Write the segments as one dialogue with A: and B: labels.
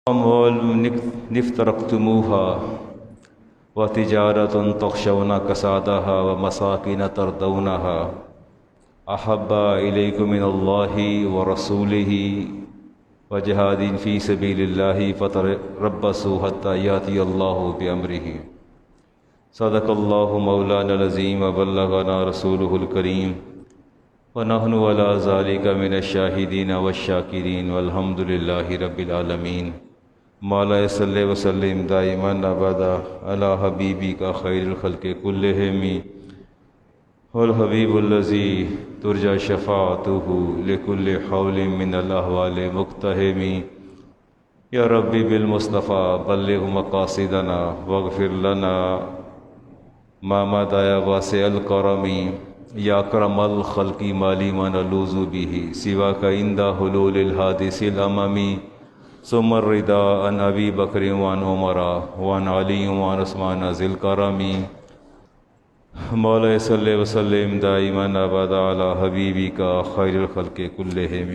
A: أموال افترقتموها وتجارة تخشون كسادها ومساكن ترضونها أحب إليكم من الله ورسوله وجهاد في سبيل الله فتربصوا حتى يأتي الله بأمره صدق الله مولانا العظيم وبلغنا رسوله الكريم ونحن على ذلك من الشاهدين والشاكرين والحمد لله رب العالمين مولا صلی وسلم دائما ابدا علی حبیبک خیر الخلق کلہم والحبیب الذی ترجى شفاعته لكل حول من الاحوال مقتحم یا ربی بالمصطفى بلغ مقاصدنا واغفر لنا ما مضى واسع الکرم یا اکرم الخلق مالی ما نلوذ به سواک عند حلول الحادث الامم ثم الرضا عن ابی بکر وعن عمر وعن علی وعن عثمان ذی الکرم مولا صلی وسلم دائما ابدا علی حبیبک خیر الخلق کلہم۔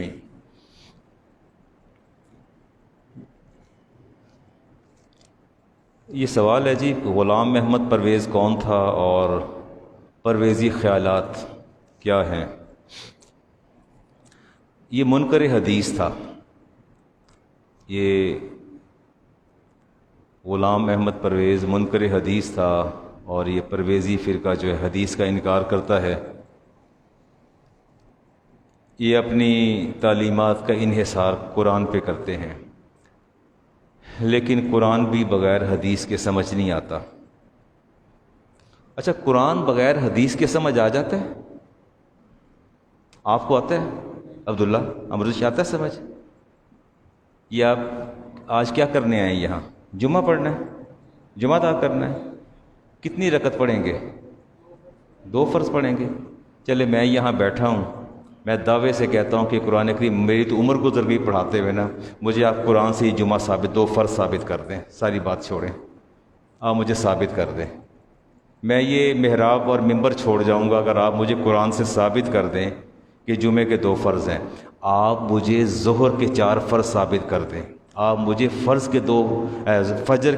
A: یہ سوال ہے جی، غلام محمد پرویز کون تھا اور پرویزی خیالات کیا ہیں؟ یہ منکر حدیث تھا۔ یہ غلام احمد پرویز منکر حدیث تھا، اور یہ پرویزی فرقہ جو ہے حدیث کا انکار کرتا ہے، یہ اپنی تعلیمات کا انحصار قرآن پہ کرتے ہیں، لیکن قرآن بھی بغیر حدیث کے سمجھ نہیں آتا۔ اچھا، قرآن بغیر حدیث کے سمجھ آ جاتا ہے؟ آپ کو آتا ہے؟ عبداللہ امرش آتا ہے سمجھ؟ یہ آپ آج کیا کرنے آئے ہیں یہاں؟ جمعہ پڑھنا ہے، جمعہ ادا کرنا ہے۔ کتنی رکعت پڑھیں گے؟ 2 فرض پڑھیں گے۔ چلے میں یہاں بیٹھا ہوں، میں دعوے سے کہتا ہوں کہ قرآن کریم، میری تو عمر گزر گئی پڑھاتے ہوئے نا، مجھے آپ قرآن سے ہی جمعہ ثابت 2 فرض ثابت کر دیں، ساری بات چھوڑیں، آپ مجھے ثابت کر دیں۔ میں یہ محراب اور ممبر چھوڑ جاؤں گا اگر آپ مجھے قرآن سے ثابت کر دیں کہ جمعے کے 2 فرض ہیں۔ آپ مجھے ظہر کے 4 فرض ثابت کر دیں، آپ مجھے فجر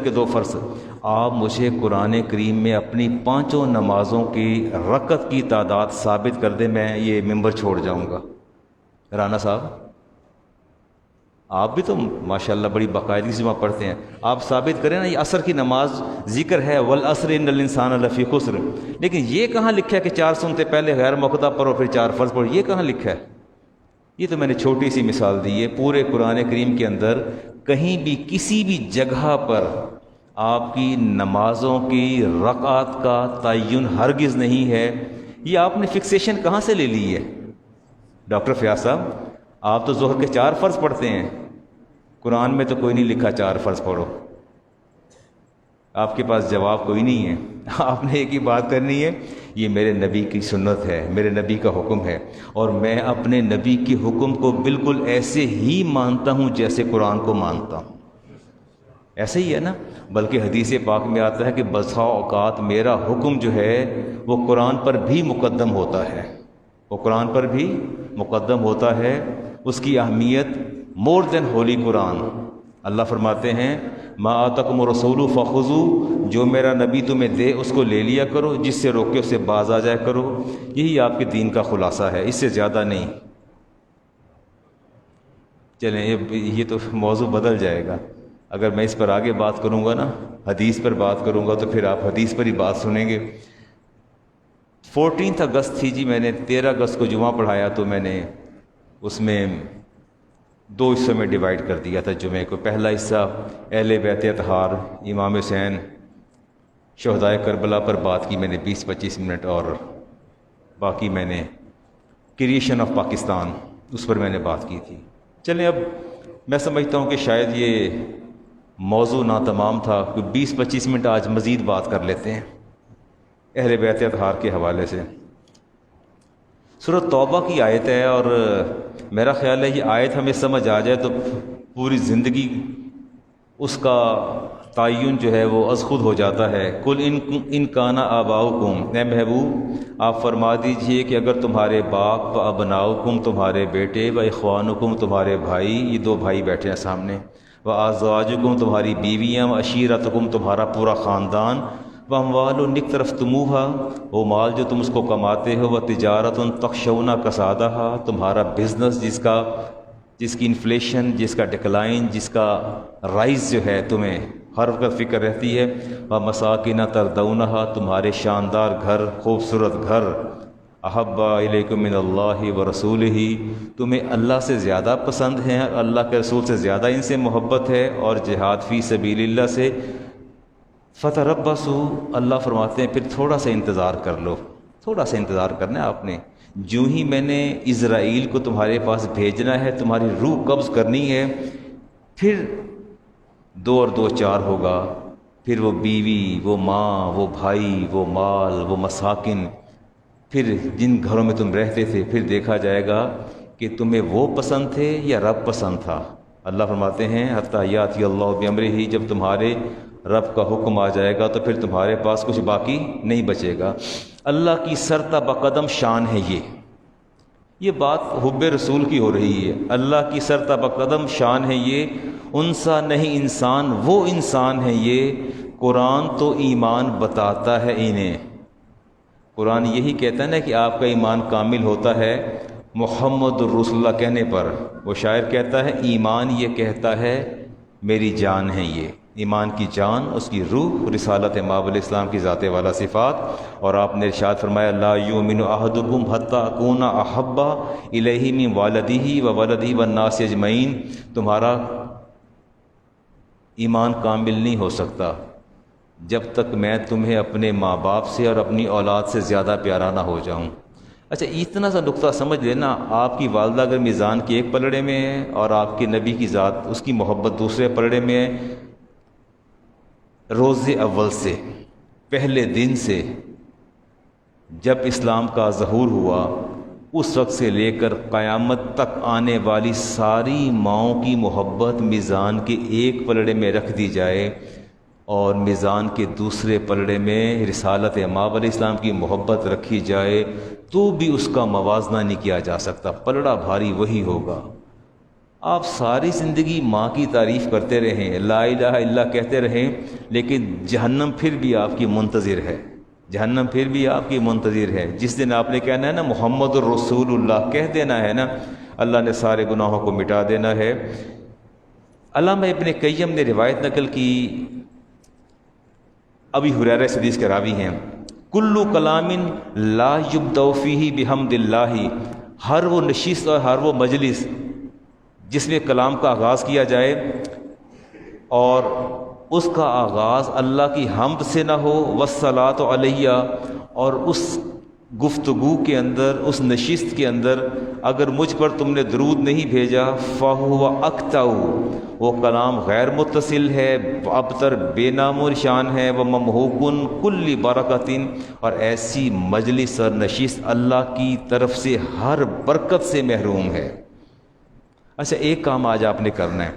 A: کے 2 فرض، آپ مجھے قرآن کریم میں اپنی 5 نمازوں کی رکعت کی تعداد ثابت کر دیں، میں یہ ممبر چھوڑ جاؤں گا۔ رانا صاحب، آپ بھی تو ماشاءاللہ بڑی باقاعدگی سے وہاں پڑھتے ہیں، آپ ثابت کریں نا۔ یہ عصر کی نماز ذکر ہے، والعصر ان الانسان لفی خسر، لیکن یہ کہاں لکھا ہے کہ 4 سنتے پہلے غیر موقع پڑھو پھر 4 فرض پڑھو؟ یہ کہاں لکھا ہے؟ یہ تو میں نے چھوٹی سی مثال دی ہے۔ پورے قرآن کریم کے اندر کہیں بھی کسی بھی جگہ پر آپ کی نمازوں کی رکعات کا تعین ہرگز نہیں ہے۔ یہ آپ نے فکسیشن کہاں سے لے لی ہے؟ ڈاکٹر فیاض صاحب، آپ تو ظہر کے 4 فرض پڑھتے ہیں، قرآن میں تو کوئی نہیں لکھا 4 فرض پڑھو۔ آپ کے پاس جواب کوئی نہیں ہے، آپ نے ایک ہی بات کرنی ہے، یہ میرے نبی کی سنت ہے، میرے نبی کا حکم ہے، اور میں اپنے نبی کے حکم کو بالکل ایسے ہی مانتا ہوں جیسے قرآن کو مانتا ہوں۔ ایسے ہی ہے نا؟ بلکہ حدیث پاک میں آتا ہے کہ بسا اوقات میرا حکم جو ہے وہ قرآن پر بھی مقدم ہوتا ہے، وہ قرآن پر بھی مقدم ہوتا ہے۔ اس کی اہمیت مور دین ہولی قرآن۔ اللہ فرماتے ہیں ما آتاکم الرسول فخذوا، جو میرا نبی تمہیں دے اس کو لے لیا کرو، جس سے روکے اس سے باز آ جایا کرو۔ یہی آپ کے دین کا خلاصہ ہے، اس سے زیادہ نہیں۔ چلیں یہ تو موضوع بدل جائے گا، اگر میں اس پر آگے بات کروں گا نا، حدیث پر بات کروں گا، تو پھر آپ حدیث پر ہی بات سنیں گے۔ 14 اگست تھی جی، میں نے 13 اگست کو جمعہ پڑھایا، تو میں نے اس میں 2 حصوں میں ڈیوائیڈ کر دیا تھا جمعے کو۔ پہلا حصہ اہل بیت اطہار، امام حسین، شہدائے کربلا پر بات کی میں نے 20-25 منٹ، اور باقی میں نے کریشن آف پاکستان، اس پر میں نے بات کی تھی۔ چلیں اب میں سمجھتا ہوں کہ شاید یہ موضوع ناتمام تھا، کہ 20-25 منٹ آج مزید بات کر لیتے ہیں اہل بیت اطہار کے حوالے سے۔ سورۃ توبہ کی آیت ہے، اور میرا خیال ہے یہ آیت ہمیں سمجھ آ جائے تو پوری زندگی اس کا تعین جو ہے وہ از خود ہو جاتا ہے۔ کل ان کانا آباؤکم، اے محبوب آپ فرما دیجئے کہ اگر تمہارے باپ و ابناؤکم تمہارے بیٹے و اخوانکم تمہارے بھائی، یہ 2 بھائی بیٹھے ہیں سامنے، وازواجکم تمہاری بیویاں، وعشیرتکم تمہارا پورا خاندان، واموال اقترفتموها وہ مال جو تم اس کو کماتے ہو، وتجارت تخشون کسادہا تمہارا بزنس جس کی انفلیشن، جس کا ڈکلائن، جس کا رائز جو ہے تمہیں ہر وقت فکر رہتی ہے، ومساکن تردونہا تمہارے شاندار گھر، خوبصورت گھر، احب الیکم من اللہ ورسولہ تمہیں اللہ سے زیادہ پسند ہیں، اللہ کے رسول سے زیادہ ان سے محبت ہے، اور جہاد فی سبیل اللہ سے، فتربصوا اللہ فرماتے ہیں پھر تھوڑا سا انتظار کر لو، تھوڑا سا انتظار کرنا ہے آپ نے، جو ہی میں نے اسرائیل کو تمہارے پاس بھیجنا ہے، تمہاری روح قبض کرنی ہے، پھر 2 اور 2 4 ہوگا، پھر وہ بیوی، وہ ماں، وہ بھائی، وہ مال، وہ مساکن، پھر جن گھروں میں تم رہتے تھے، پھر دیکھا جائے گا کہ تمہیں وہ پسند تھے یا رب پسند تھا۔ اللہ فرماتے ہیں حتیٰ یاتی اللہ بامرہ جب تمہارے رب کا حکم آ جائے گا تو پھر تمہارے پاس کچھ باقی نہیں بچے گا۔ اللہ کی سرتہ بقدم شان ہے یہ بات حب رسول کی ہو رہی ہے، اللہ کی سرتہ بقدم شان ہے یہ، انسا نہیں انسان، وہ انسان ہے یہ، قرآن تو ایمان بتاتا ہے انہیں، قرآن یہی کہتا ہے نا کہ آپ کا ایمان کامل ہوتا ہے محمد الرسول اللہ کہنے پر۔ وہ شاعر کہتا ہے ایمان یہ کہتا ہے میری جان ہے یہ، ایمان کی جان اس کی روح، رسالت ماب علیہ السلام کی ذات والا صفات، اور آپ نے ارشاد فرمایا لا یؤمن احدکم حتی اکون احب الیہ من والدہ وولدہ والناس اجمعین، تمہارا ایمان کامل نہیں ہو سکتا جب تک میں تمہیں اپنے ماں باپ سے اور اپنی اولاد سے زیادہ پیارا نہ ہو جاؤں۔ اچھا اتنا سا نقطہ سمجھ لینا، آپ کی والدہ اگر میزان کے ایک پلڑے میں ہے اور آپ کے نبی کی ذات، اس کی محبت دوسرے پلڑے میں ہے، روز اول سے، پہلے دن سے، جب اسلام کا ظہور ہوا اس وقت سے لے کر قیامت تک آنے والی ساری ماؤں کی محبت میزان کے ایک پلڑے میں رکھ دی جائے اور میزان کے دوسرے پلڑے میں رسالت ماب علیہ السلام کی محبت رکھی جائے تو بھی اس کا موازنہ نہیں کیا جا سکتا، پلڑا بھاری وہی ہوگا۔ آپ ساری زندگی ماں کی تعریف کرتے رہیں، لا الہ الا اللہ کہتے رہیں، لیکن جہنم پھر بھی آپ کی منتظر ہے، جہنم پھر بھی آپ کی منتظر ہے۔ جس دن آپ نے کہنا ہے نا محمد الرسول اللہ کہہ دینا ہے نا، اللہ نے سارے گناہوں کو مٹا دینا ہے۔ علامہ ابن قیم نے روایت نقل کی، ابی ہریرہ سے حدیث کے راوی ہیں، کل کلام لا یبدأ فیہ بحمد اللہ، ہر وہ نشست اور ہر وہ مجلس جس میں کلام کا آغاز کیا جائے اور اس کا آغاز اللہ کی حمد سے نہ ہو، والصلاۃ علیہ، اور اس گفتگو کے اندر، اس نشست کے اندر اگر مجھ پر تم نے درود نہیں بھیجا، فَهُوَ أَقْطَعُ، وہ کلام غیر متصل ہے، ابتر، بے نام و نشان ہے، وَمَمْحُوقٌ كُلِّ بَرَكَةٍ، اور ایسی مجلس اور نشست اللہ کی طرف سے ہر برکت سے محروم ہے۔ اچھا ایک کام آج آپ نے کرنا ہے،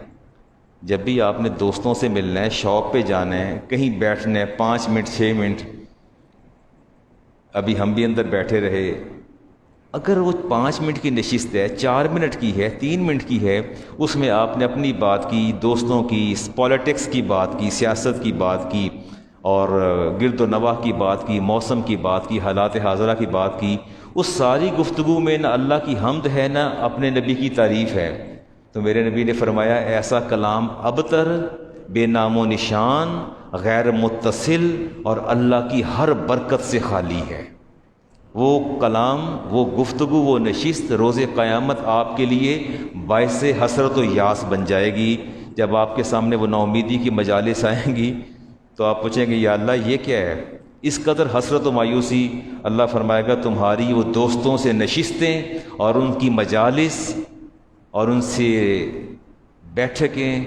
A: جب بھی آپ نے دوستوں سے ملنا ہے، شاپ پہ جانا ہے، کہیں بیٹھنا ہے، 5 منٹ 6 منٹ، ابھی ہم بھی اندر بیٹھے رہے، اگر وہ 5 منٹ کی نشست ہے، 4 منٹ کی ہے، 3 منٹ کی ہے، اس میں آپ نے اپنی بات کی، دوستوں کی، پالیٹکس کی بات کی، سیاست کی بات کی، اور گرد و نواح کی بات کی، موسم کی بات کی، حالات حاضرہ کی بات کی، اس ساری گفتگو میں نہ اللہ کی حمد ہے نہ اپنے نبی کی تعریف ہے، تو میرے نبی نے فرمایا ایسا کلام ابتر، بے نام و نشان، غیر متصل اور اللہ کی ہر برکت سے خالی ہے۔ وہ کلام، وہ گفتگو، وہ نشست روز قیامت آپ کے لیے باعث حسرت و یاس بن جائے گی۔ جب آپ کے سامنے وہ نا امیدی کی مجالس آئیں گی تو آپ پوچھیں گے یا اللہ یہ کیا ہے، اس قدر حسرت و مایوسی؟ اللہ فرمائے گا تمہاری وہ دوستوں سے نشستیں اور ان کی مجالس اور ان سے بیٹھکیں،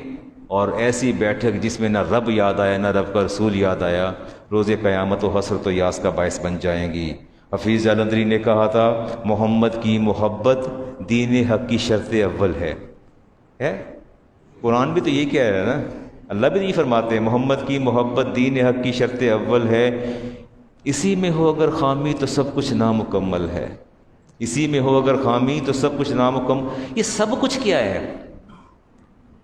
A: اور ایسی بیٹھک جس میں نہ رب یاد آیا نہ رب کا رسول یاد آیا، روز قیامت و حسرت و یاس کا باعث بن جائیں گی۔ حفیظ جالندری نے کہا تھا محمد کی محبت دین حق کی شرط اول ہے۔ قرآن بھی تو یہی کہہ رہا ہے نا، اللہ بھی نہیں فرماتے محمد کی محبت دین حق کی شرط اول ہے، اسی میں ہو اگر خامی تو سب کچھ نامکمل ہے، اسی میں ہو اگر خامی تو سب کچھ نامکمل۔ یہ سب کچھ کیا ہے؟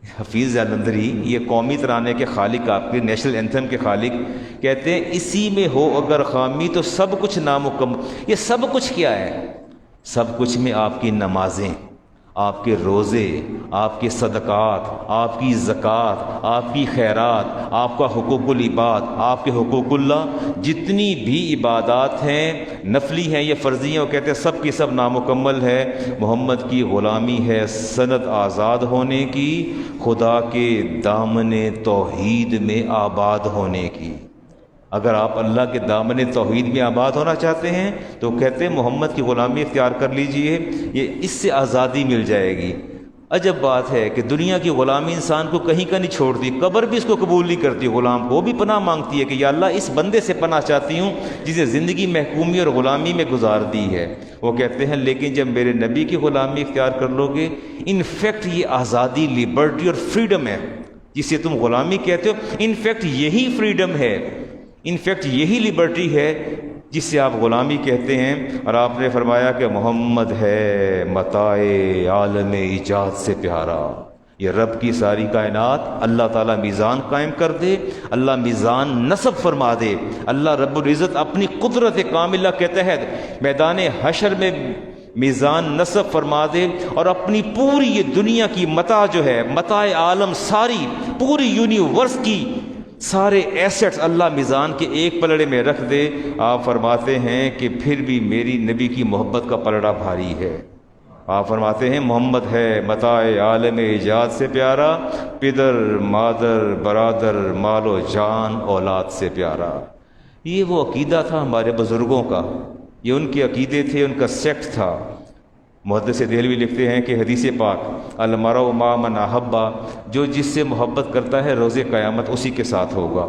A: حفیظ جالندھری، یہ قومی ترانے کے خالق، آپ کے نیشنل اینتھم کے خالق، کہتے ہیں اسی میں ہو اگر خامی تو سب کچھ نامکمل۔ یہ سب کچھ کیا ہے؟ سب کچھ میں آپ کی نمازیں، آپ کے روزے، آپ کے صدقات، آپ کی زکوٰۃ، آپ کی خیرات، آپ کا حقوق العباد، آپ کے حقوق اللہ، جتنی بھی عبادات ہیں نفلی ہیں یا فرضی ہیں، وہ کہتے ہیں سب کی سب نامکمل ہے۔ محمد کی غلامی ہے سند آزاد ہونے کی، خدا کے دامن توحید میں آباد ہونے کی۔ اگر آپ اللہ کے دامن توحید میں آباد ہونا چاہتے ہیں تو کہتے ہیں محمد کی غلامی اختیار کر لیجئے، یہ اس سے آزادی مل جائے گی۔ عجب بات ہے کہ دنیا کی غلامی انسان کو کہیں کا نہیں چھوڑتی، قبر بھی اس کو قبول نہیں کرتی، غلام کو بھی پناہ مانگتی ہے کہ یا اللہ اس بندے سے پناہ چاہتی ہوں جسے زندگی محکومی اور غلامی میں گزار دی ہے۔ وہ کہتے ہیں لیکن جب میرے نبی کی غلامی اختیار کر لو گے، انفیکٹ یہ آزادی، لبرٹی اور فریڈم ہے جسے تم غلامی کہتے ہو، انفیکٹ یہی فریڈم ہے، انفیکٹ یہی لبرٹی ہے جس سے آپ غلامی کہتے ہیں۔ اور آپ نے فرمایا کہ محمد ہے متاع عالم ایجاد سے پیارا۔ یہ رب کی ساری کائنات، اللہ تعالیٰ میزان قائم کر دے، اللہ میزان نصب فرما دے، اللہ رب العزت اپنی قدرت کاملہ کے تحت میدان حشر میں میزان نصب فرما دے اور اپنی پوری یہ دنیا کی متاع جو ہے، متاع عالم، ساری پوری یونیورس کی سارے ایسٹس اللہ میزان کے ایک پلڑے میں رکھ دے۔ آپ فرماتے ہیں کہ پھر بھی میری نبی کی محبت کا پلڑا بھاری ہے۔ آپ فرماتے ہیں محمد ہے متاع عالم ایجاد سے پیارا، پدر مادر برادر مال و جان اولاد سے پیارا۔ یہ وہ عقیدہ تھا ہمارے بزرگوں کا، یہ ان کے عقیدے تھے، ان کا سیکٹ تھا۔ محدث دہلوی لکھتے ہیں کہ حدیث پاک المرء مع من احب، جو جس سے محبت کرتا ہے روز قیامت اسی کے ساتھ ہوگا۔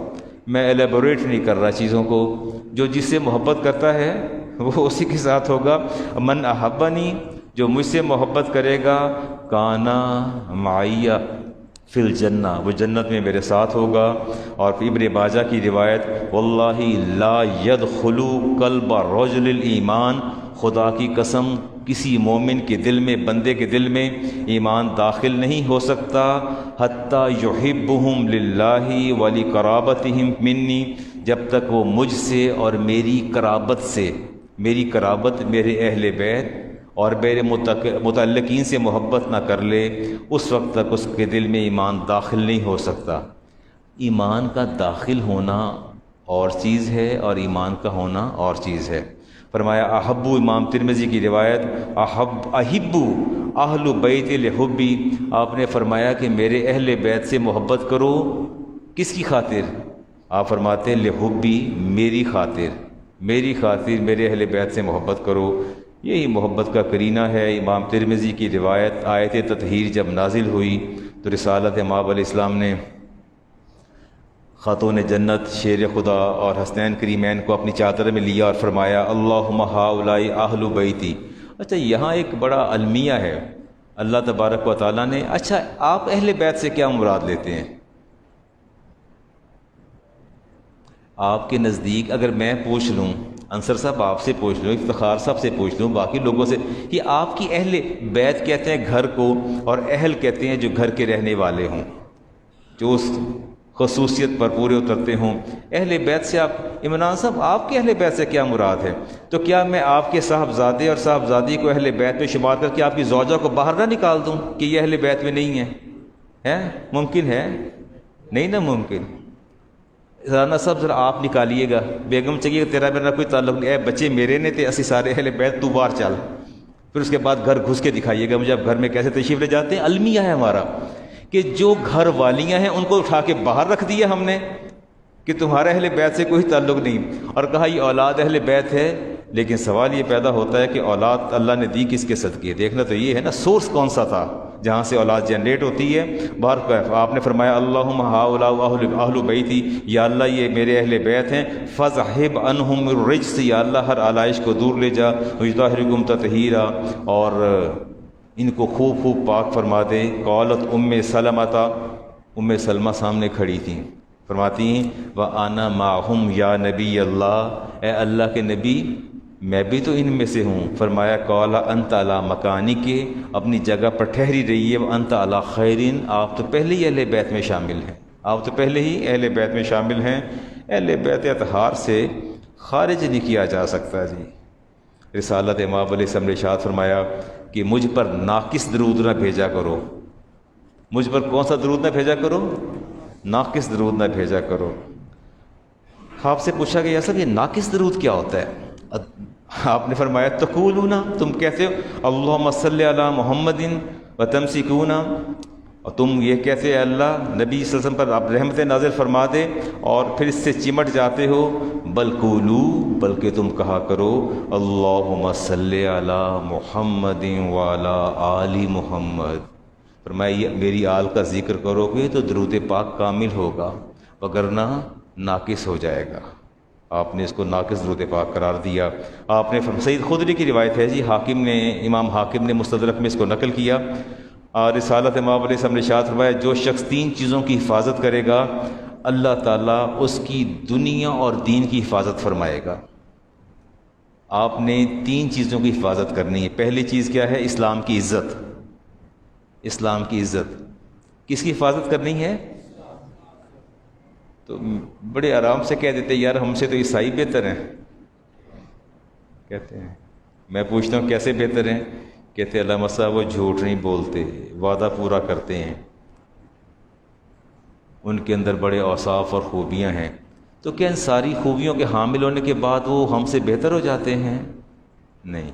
A: میں ایلیبوریٹ نہیں کر رہا چیزوں کو، جو جس سے محبت کرتا ہے وہ اسی کے ساتھ ہوگا۔ من احبنی، جو مجھ سے محبت کرے گا، کانا معی فی الجنہ، وہ جنت میں میرے ساتھ ہوگا۔ اور ابن ماجہ کی روایت واللہ لا يدخل قلب رجل الایمان، خدا کی قسم کسی مومن کے دل میں، بندے کے دل میں ایمان داخل نہیں ہو سکتا حتی یحبہم للہ ولقرابتہم منی، جب تک وہ مجھ سے اور میری قرابت سے، میری قرابت میرے اہل بیت اور میرے متعلقین سے محبت نہ کر لے، اس وقت تک اس کے دل میں ایمان داخل نہیں ہو سکتا۔ ایمان کا داخل ہونا اور چیز ہے اور ایمان کا ہونا اور چیز ہے۔ فرمایا احبو، امام ترمذی کی روایت، احبو اہل بیت لحبی، آپ نے فرمایا کہ میرے اہل بیت سے محبت کرو، کس کی خاطر؟ آپ فرماتے ہیں لحبی، میری خاطر، میری خاطر میرے اہل بیت سے محبت کرو۔ یہی محبت کا قرینہ ہے۔ امام ترمذی کی روایت، آیت تطہیر جب نازل ہوئی تو رسالت مآب علیہ السلام نے خاتون جنت شیر خدا اور حسنین کریمین کو اپنی چادر میں لیا اور فرمایا اللہم ہؤلاء اہل بیتی۔ اچھا یہاں ایک بڑا المیہ ہے، اللہ تبارک و تعالیٰ نے، اچھا آپ اہل بیت سے کیا مراد لیتے ہیں؟ آپ کے نزدیک اگر میں پوچھ لوں، انصر صاحب آپ سے پوچھ لوں، افتخار صاحب سے پوچھ لوں، باقی لوگوں سے، کہ آپ کی اہل بیت کہتے ہیں گھر کو، اور اہل کہتے ہیں جو گھر کے رہنے والے ہوں، جو اس خصوصیت پر پورے اترتے ہوں۔ اہل بیت سے آپ، عمران صاحب آپ کے اہل بیت سے کیا مراد ہے؟ تو کیا میں آپ کے صاحبزادے اور صاحبزادی کو اہل بیت میں شمار کر کے آپ کی زوجہ کو باہر نہ نکال دوں کہ یہ اہل بیت میں نہیں ہے؟ ممکن ہے؟ نہیں نا ممکن۔ رانا صاحب ذرا آپ نکالیے گا، بیگم چاہیے تیرا میرا کوئی تعلق نہیں، اے بچے میرے نے تے اسی سارے اہل بیت، تو باہر چل۔ پھر اس کے بعد گھر گھس کے دکھائیے گا مجھے آپ گھر میں کیسے تشریف لے جاتے ہیں۔ المیہ ہے ہمارا کہ جو گھر والیاں ہیں ان کو اٹھا کے باہر رکھ دیا ہم نے کہ تمہارا اہل بیت سے کوئی تعلق نہیں، اور کہا یہ اولاد اہل بیت ہے۔ لیکن سوال یہ پیدا ہوتا ہے کہ اولاد اللہ نے دی کس کے صدقے؟ دیکھنا تو یہ ہے نا سورس کون سا تھا جہاں سے اولاد جنریٹ ہوتی ہے۔ باہر آپ نے فرمایا اللہم ہؤلاء اہل بیتی، یا اللہ یہ میرے اہل بیت ہیں، فذہب عنہم الرجس، یا اللہ ہر آلائش کو دور لے جا، وطہرکم تطہیرا، اور ان کو خوب خوب پاک فرما دے۔ قالت ام سلمہ، ام سلمہ سامنے کھڑی تھیں، فرماتی ہیں وَأَنَا مَعْهُمْ یا نبی اللہ، اے اللہ کے نبی میں بھی تو ان میں سے ہوں۔ فرمایا قال انت علی مکانی کے، اپنی جگہ پر ٹھہری رہیے، انت علی خیرین، آپ تو پہلے ہی اہل بیت میں شامل ہیں، آپ تو پہلے ہی اہل بیت میں شامل ہیں۔ اہل بیت اطہار سے خارج نہیں کیا جا سکتا جی۔ رسالت امام علیہ السلام نے ارشاد فرمایا کہ مجھ پر ناقص درود نہ بھیجا کرو، مجھ پر کون سا درود نہ بھیجا کرو؟ ناقص درود نہ بھیجا کرو۔ آپ سے پوچھا گیا سر یہ ناقص درود کیا ہوتا ہے؟ آپ نے فرمایا تقولون، تم کہتے ہو اللہم صلی علی محمد و تمسکون، اور تم یہ کہتے ہیں اللہ نبی صلی اللہ علیہ وسلم پر آپ رحمت نازل فرما دے اور پھر اس سے چمٹ جاتے ہو۔ بل قولو، بلکہ تم کہا کرو اللہم صلی علی محمد وعلی آل محمد۔ فرمایا میری آل کا ذکر کرو گے تو درود پاک کامل ہوگا، وگرنہ ناقص ہو جائے گا۔ آپ نے اس کو ناقص درود پاک قرار دیا۔ آپ نے سید خدری کی روایت ہے جی، حاکم نے، امام حاکم نے مستدرک میں اس کو نقل کیا، اور رسالت امام علیہ السلام نے ارشاد فرمایا جو شخص 3 چیزوں کی حفاظت کرے گا اللہ تعالیٰ اس کی دنیا اور دین کی حفاظت فرمائے گا۔ آپ نے 3 چیزوں کی حفاظت کرنی ہے۔ پہلی چیز کیا ہے؟ اسلام کی عزت۔ اسلام کی عزت کس کی حفاظت کرنی ہے؟ تو بڑے آرام سے کہہ دیتے یار ہم سے تو عیسائی بہتر ہیں، کہتے ہیں۔ میں پوچھتا ہوں کیسے بہتر ہیں؟ کہتے ہیں علامہ صاحب وہ جھوٹ نہیں بولتے، وعدہ پورا کرتے ہیں، ان کے اندر بڑے اوصاف اور خوبیاں ہیں۔ تو کیا ان ساری خوبیوں کے حامل ہونے کے بعد وہ ہم سے بہتر ہو جاتے ہیں؟ نہیں۔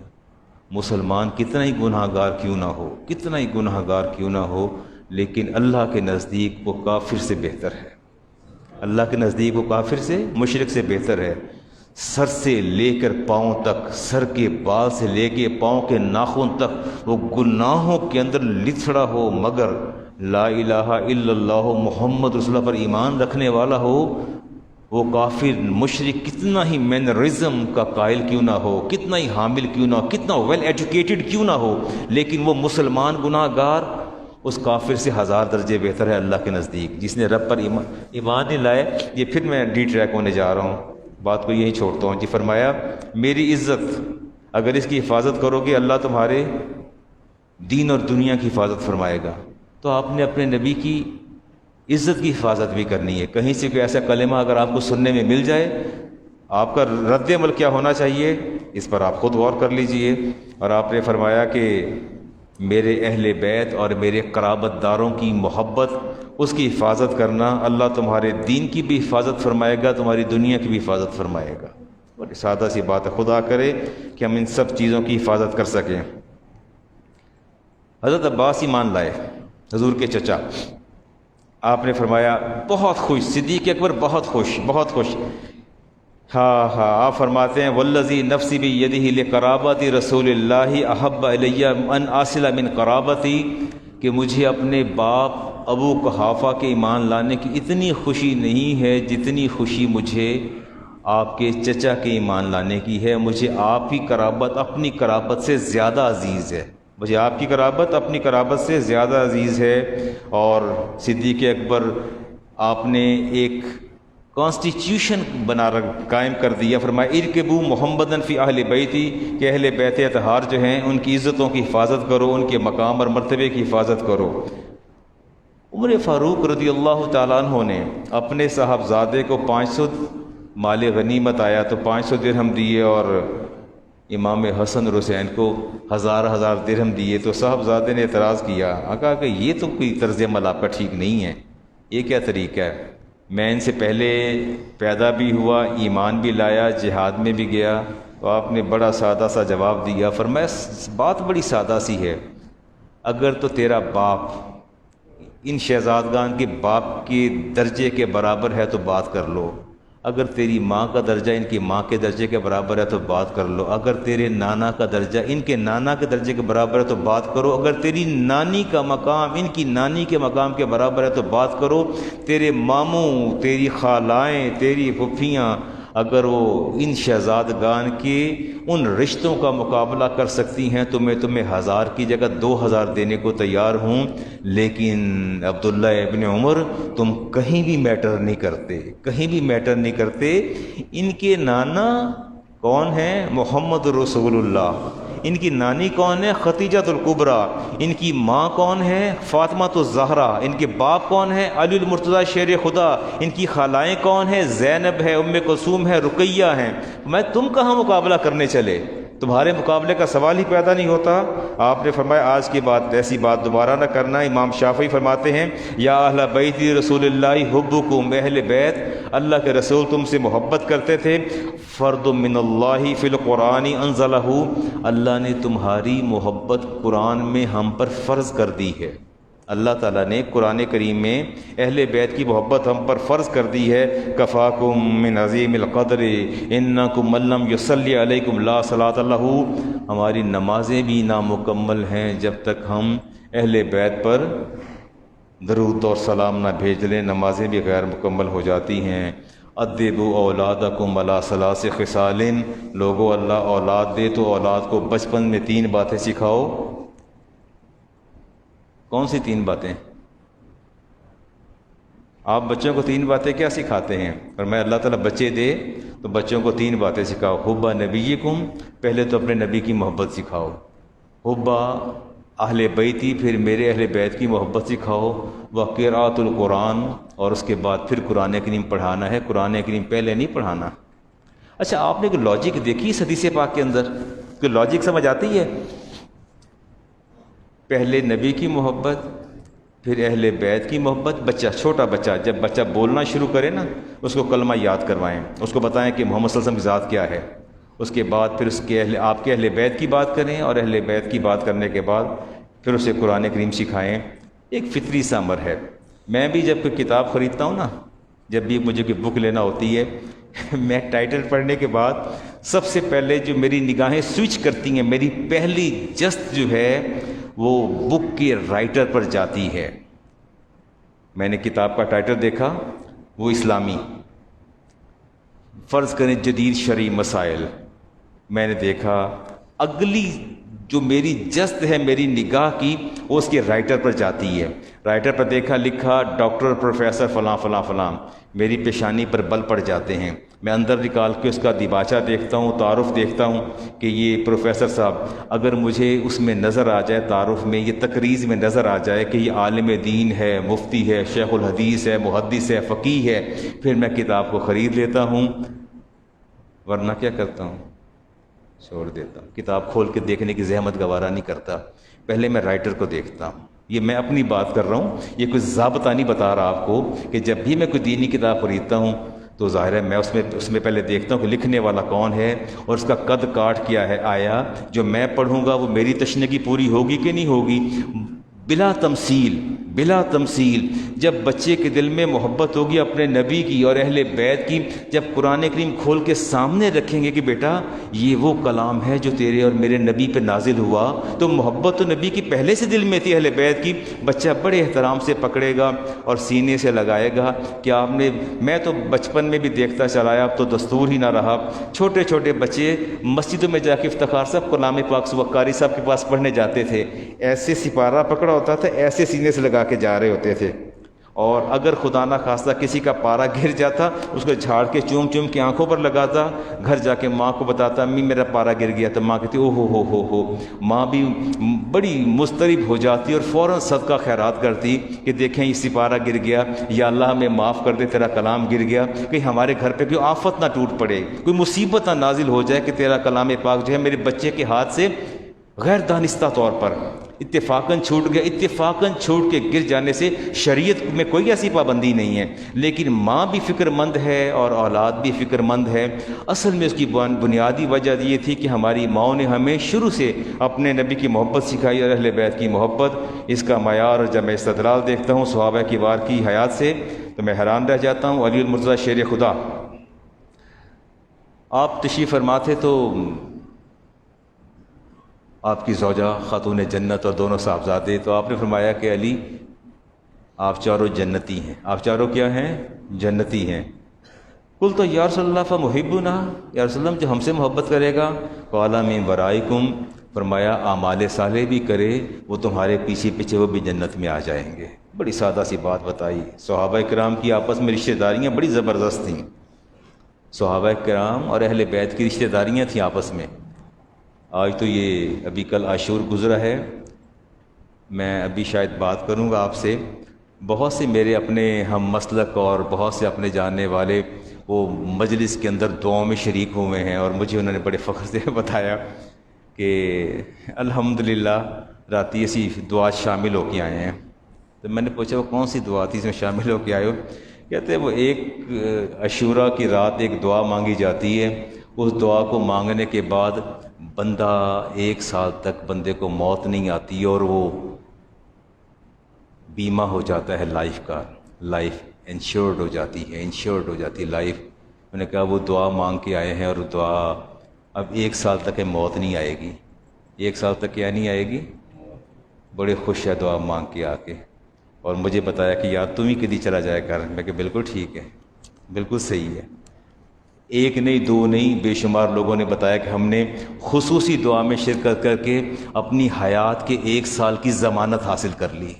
A: مسلمان کتنا ہی گناہ گار کیوں نہ ہو، کتنا ہی گناہ گار کیوں نہ ہو، لیکن اللہ کے نزدیک وہ کافر سے بہتر ہے۔ اللہ کے نزدیک وہ کافر سے، مشرک سے بہتر ہے۔ سر سے لے کر پاؤں تک، سر کے بال سے لے کے پاؤں کے ناخن تک وہ گناہوں کے اندر لتھڑا ہو، مگر لا الہ الا اللہ محمد رسول اللہ پر ایمان رکھنے والا ہو، وہ کافر مشرک کتنا ہی مینرزم کا قائل کیوں نہ ہو، کتنا ہی حامل کیوں نہ ہو، کتنا ویل ایجوکیٹڈ کیوں نہ ہو، لیکن وہ مسلمان گناہ گار اس کافر سے 1000 درجے بہتر ہے اللہ کے نزدیک، جس نے رب پر ایمان نہیں لائے۔ یہ پھر میں ڈی ٹریک ہونے جا رہا ہوں، بات کو یہی چھوڑتا ہوں جی۔ فرمایا میری عزت اگر اس کی حفاظت کرو گے اللہ تمہارے دین اور دنیا کی حفاظت فرمائے گا۔ تو آپ نے اپنے نبی کی عزت کی حفاظت بھی کرنی ہے۔ کہیں سے کوئی ایسا کلمہ اگر آپ کو سننے میں مل جائے، آپ کا رد عمل کیا ہونا چاہیے اس پر آپ خود غور کر لیجئے۔ اور آپ نے فرمایا کہ میرے اہل بیت اور میرے قرابت داروں کی محبت، اس کی حفاظت کرنا، اللہ تمہارے دین کی بھی حفاظت فرمائے گا، تمہاری دنیا کی بھی حفاظت فرمائے گا۔ بڑی سادہ سی بات ہے، خدا کرے کہ ہم ان سب چیزوں کی حفاظت کر سکیں۔ حضرت عباس ایمان لائے، حضور کے چچا۔ آپ نے فرمایا بہت خوش، صدیق اکبر بہت خوش، بہت خوش۔ ہاں آپ فرماتے ہیں والذی نفسی بیدہ لقرابت رسول اللہ احب الی ان اصل من قرابتی، کہ مجھے اپنے باپ ابو قحافہ کے ایمان لانے کی اتنی خوشی نہیں ہے جتنی خوشی مجھے آپ کے چچا کے ایمان لانے کی ہے۔ مجھے آپ کی قرابت اپنی قرابت سے زیادہ عزیز ہے، مجھے آپ کی قرابت اپنی قرابت سے زیادہ عزیز ہے۔ اور صدیق اکبر آپ نے ایک کانسٹیٹیوشن قائم کر دیا، فرمایا ارکبو محمدن فی اہل بیتی، کہ اہل بیت اطہار جو ہیں ان کی عزتوں کی حفاظت کرو، ان کے مقام اور مرتبے کی حفاظت کرو۔ عمر فاروق رضی اللہ تعالیٰ عنہ نے اپنے صاحبزادے کو 500 مال غنیمت آیا تو 500 درہم دیے، اور امام حسن اور حسین کو 1000 درہم دیے۔ تو صاحبزادے نے اعتراض کیا، کہا کہ یہ تو کوئی طرز عمل آپ کا ٹھیک نہیں ہے، یہ کیا طریقہ ہے؟ میں ان سے پہلے پیدا بھی ہوا، ایمان بھی لایا، جہاد میں بھی گیا۔ تو آپ نے بڑا سادہ سا جواب دیا، فرمایا بات بڑی سادہ سی ہے، اگر تو تیرا باپ ان شہزادگان کے باپ کے درجے کے برابر ہے تو بات کر لو، اگر تیری ماں کا درجہ ان کی ماں کے درجے کے برابر ہے تو بات کر لو، اگر تیرے نانا کا درجہ ان کے نانا کے درجے کے برابر ہے تو بات کرو، اگر تیری نانی کا مقام ان کی نانی کے مقام کے برابر ہے تو بات کرو، تیرے ماموں، تیری خالائیں، تیری پھپھیاں اگر وہ ان شہزادگان کے ان رشتوں کا مقابلہ کر سکتی ہیں تو میں تمہیں 1000 کی جگہ 2000 دینے کو تیار ہوں، لیکن عبداللہ ابن عمر تم کہیں بھی میٹر نہیں کرتے، کہیں بھی میٹر نہیں کرتے۔ ان کے نانا کون ہیں؟ محمد رسول اللہ۔ ان کی نانی کون ہے؟ خدیجۃ الکبریٰ۔ ان کی ماں کون ہے؟ فاطمہ الزہرا۔ ان کے باپ کون ہے؟ علی المرتضیٰ شیر خدا۔ ان کی خالائیں کون ہیں؟ زینب ہے، ام کلثوم ہے، رقیہ ہیں۔ میں تم کہاں مقابلہ کرنے چلے؟ تمہارے مقابلے کا سوال ہی پیدا نہیں ہوتا۔ آپ نے فرمایا آج کے بعد ایسی بات دوبارہ نہ کرنا۔ امام شافعی فرماتے ہیں یا اہل بیت رسول اللہ حبکم، اہل بیت اللہ کے رسول تم سے محبت کرتے تھے، فرد من اللہ فی القرآن انزلہ، اللہ نے تمہاری محبت قرآن میں ہم پر فرض کر دی ہے۔ اللہ تعالیٰ نے قرآن کریم میں اہل بیت کی محبت ہم پر فرض کر دی ہے۔ کفاکم من عظیم القدر انکم من لم یصلی علیکم لا صلاۃ لہ، ہماری نمازیں بھی نامکمل ہیں جب تک ہم اہل بیت پر درود اور سلام نہ بھیج لیں، نمازیں بھی غیر مکمل ہو جاتی ہیں۔ ادبوا اولادکم علی ثلاث خصال، لوگوں اللہ اولاد دے تو اولاد کو بچپن میں 3 باتیں سکھاؤ۔ کون سی 3 باتیں؟ آپ بچوں کو 3 باتیں کیا سکھاتے ہیں؟ اور میں اللہ تعالیٰ بچے دے تو بچوں کو 3 باتیں سکھاؤ۔ حب نبیکم، پہلے تو اپنے نبی کی محبت سکھاؤ۔ حب اہل بیتی، پھر میرے اہل بیت کی محبت سکھاؤ۔ وقراءۃ القرآن، اور اس کے بعد پھر قرآن کریم پڑھانا ہے، قرآن کریم پہلے نہیں پڑھانا۔ اچھا آپ نے کوئی لاجک دیکھی اس حدیث پاک کے اندر؟ کوئی لاجک سمجھ آتی ہے؟ پہلے نبی کی محبت، پھر اہل بیت کی محبت۔ بچہ، چھوٹا بچہ جب بچہ بولنا شروع کرے نا، اس کو کلمہ یاد کروائیں، اس کو بتائیں کہ محمد صلی اللہ علیہ وسلم کی ذات کیا ہے۔ اس کے بعد پھر اس کے آپ کے اہل بیت کی بات کریں، اور اہل بیت کی بات کرنے کے بعد پھر اسے قرآن کریم سکھائیں۔ ایک فطری سا امر ہے۔ میں بھی جب کوئی کتاب خریدتا ہوں نا، جب بھی مجھے کوئی بک لینا ہوتی ہے، میں ٹائٹل پڑھنے کے بعد سب سے پہلے جو میری نگاہیں سوئچ کرتی ہیں، میری پہلی جست جو ہے وہ بک کے رائٹر پر جاتی ہے۔ میں نے کتاب کا ٹائٹل دیکھا، وہ اسلامی، فرض کریں جدید شرعی مسائل، میں نے دیکھا اگلی جو میری جست ہے میری نگاہ کی، وہ اس کے رائٹر پر جاتی ہے۔ رائٹر پر دیکھا، لکھا ڈاکٹر پروفیسر فلاں فلاں فلاں، میری پیشانی پر بل پڑ جاتے ہیں۔ میں اندر نکال کے اس کا دیباچہ دیکھتا ہوں، تعارف دیکھتا ہوں کہ یہ پروفیسر صاحب، اگر مجھے اس میں نظر آ جائے، تعارف میں، یہ تقریض میں نظر آ جائے کہ یہ عالم دین ہے، مفتی ہے، شیخ الحدیث ہے، محدث ہے، فقیہ ہے، پھر میں کتاب کو خرید لیتا ہوں، ورنہ کیا کرتا ہوں؟ چھوڑ دیتا ہوں۔ کتاب کھول کے دیکھنے کی زحمت گوارا نہیں کرتا، پہلے میں رائٹر کو دیکھتا ہوں۔ یہ میں اپنی بات کر رہا ہوں، یہ کوئی ضابطہ نہیں بتا رہا آپ کو کہ جب بھی میں کوئی دینی کتاب خریدتا ہوں تو ظاہر ہے میں اس میں پہلے دیکھتا ہوں کہ لکھنے والا کون ہے اور اس کا قد کاٹ کیا ہے، آیا جو میں پڑھوں گا وہ میری تشنگی پوری ہوگی کہ نہیں ہوگی۔ بلا تمثیل، بلا تمثیل، جب بچے کے دل میں محبت ہوگی اپنے نبی کی اور اہل بیت کی، جب قرآن کریم کھول کے سامنے رکھیں گے کہ بیٹا یہ وہ کلام ہے جو تیرے اور میرے نبی پہ نازل ہوا، تو محبت تو نبی کی پہلے سے دل میں تھی، اہل بیت کی، بچہ بڑے احترام سے پکڑے گا اور سینے سے لگائے گا کہ آپ نے، میں تو بچپن میں بھی دیکھتا چلایا، اب تو دستور ہی نہ رہا، چھوٹے چھوٹے بچے مسجدوں میں جا کے افتخار صاحب کلام پاک قاری صاحب کے پاس پڑھنے جاتے تھے، ایسے سپارہ پکڑا ہوتا تھا، ایسے سینے سے لگا کے جا رہے ہوتے تھے، اور اگر خدا نہ خواستہ کسی کا پارا گر جاتا اس کو جھاڑ کے چوم چوم کے آنکھوں پر لگاتا، گھر جا کے ماں کو بتاتا امی میرا پارا گر گیا، تو ماں کہتی او ہو، ماں بھی بڑی مضطرب ہو جاتی اور فوراً صدقہ خیرات کرتی کہ دیکھیں یہ سپارہ گر گیا، یا اللہ ہمیں معاف کر دے تیرا کلام گر گیا، کہ ہمارے گھر پہ کوئی آفت نہ ٹوٹ پڑے، کوئی مصیبت نہ نازل ہو جائے کہ تیرا کلام پاک جو ہے میرے بچے کے ہاتھ سے غیر دانستہ طور پر اتفاقاً چھوٹ گیا۔ اتفاقاً چھوٹ کے گر جانے سے شریعت میں کوئی ایسی پابندی نہیں ہے، لیکن ماں بھی فکر مند ہے اور اولاد بھی فکر مند ہے۔ اصل میں اس کی بنیادی وجہ یہ تھی کہ ہماری ماؤں نے ہمیں شروع سے اپنے نبی کی محبت سکھائی اور اہل بیت کی محبت۔ اس کا معیار جب میں استدلال دیکھتا ہوں صحابہ کبار کی حیات سے تو میں حیران رہ جاتا ہوں۔ علی المرتضیٰ شیر خدا آپ تشریف فرما تھے تو آپ کی زوجہ خاتون جنت اور دونوں صاحبزادے، تو آپ نے فرمایا کہ علی آپ چاروں جنتی ہیں، آپ چاروں کیا ہیں؟ جنتی ہیں۔ قل تو یا رسول اللہ فمحبنا، یا رسول اللہ جو ہم سے محبت کرے گا، قال من ورائکم، فرمایا اعمال صالح بھی کرے وہ تمہارے پیچھے پیچھے وہ بھی جنت میں آ جائیں گے۔ بڑی سادہ سی بات بتائی۔ صحابہ کرام کی آپس میں رشتہ داریاں بڑی زبردست تھیں، صحابہ کرام اور اہل بیت کی رشتہ داریاں تھیں آپس میں. آج تو یہ ابھی کل عاشور گزرا ہے، میں ابھی شاید بات کروں گا آپ سے. بہت سے میرے اپنے ہم مسلک اور بہت سے اپنے جاننے والے وہ مجلس کے اندر دعاؤں میں شریک ہوئے ہیں، اور مجھے انہوں نے بڑے فخر سے بتایا کہ الحمدللہ راتی اسی دعا شامل ہو کے آئے ہیں. تو میں نے پوچھا وہ کون سی دعا تھی اس میں شامل ہو کے آئے ہو؟ کہتے ہیں وہ ایک عاشورہ کی رات ایک دعا مانگی جاتی ہے، اس دعا کو مانگنے کے بعد بندہ 1 سال تک بندے کو موت نہیں آتی اور وہ بیمہ ہو جاتا ہے لائف کا، لائف انشورڈ ہو جاتی ہے لائف. میں نے کہا وہ دعا مانگ کے آئے ہیں اور دعا اب 1 سال تک موت نہیں آئے گی. 1 سال تک کیا نہیں آئے گی؟ بڑے خوش ہے دعا مانگ کے آ کے، اور مجھے بتایا کہ یار تم ہی کدی چلا جائے کر. میں کہ بالکل ٹھیک ہے، بالکل صحیح ہے. 1 نہیں 2 نہیں بے شمار لوگوں نے بتایا کہ ہم نے خصوصی دعا میں شرکت کر کے اپنی حیات کے 1 سال کی ضمانت حاصل کر لی.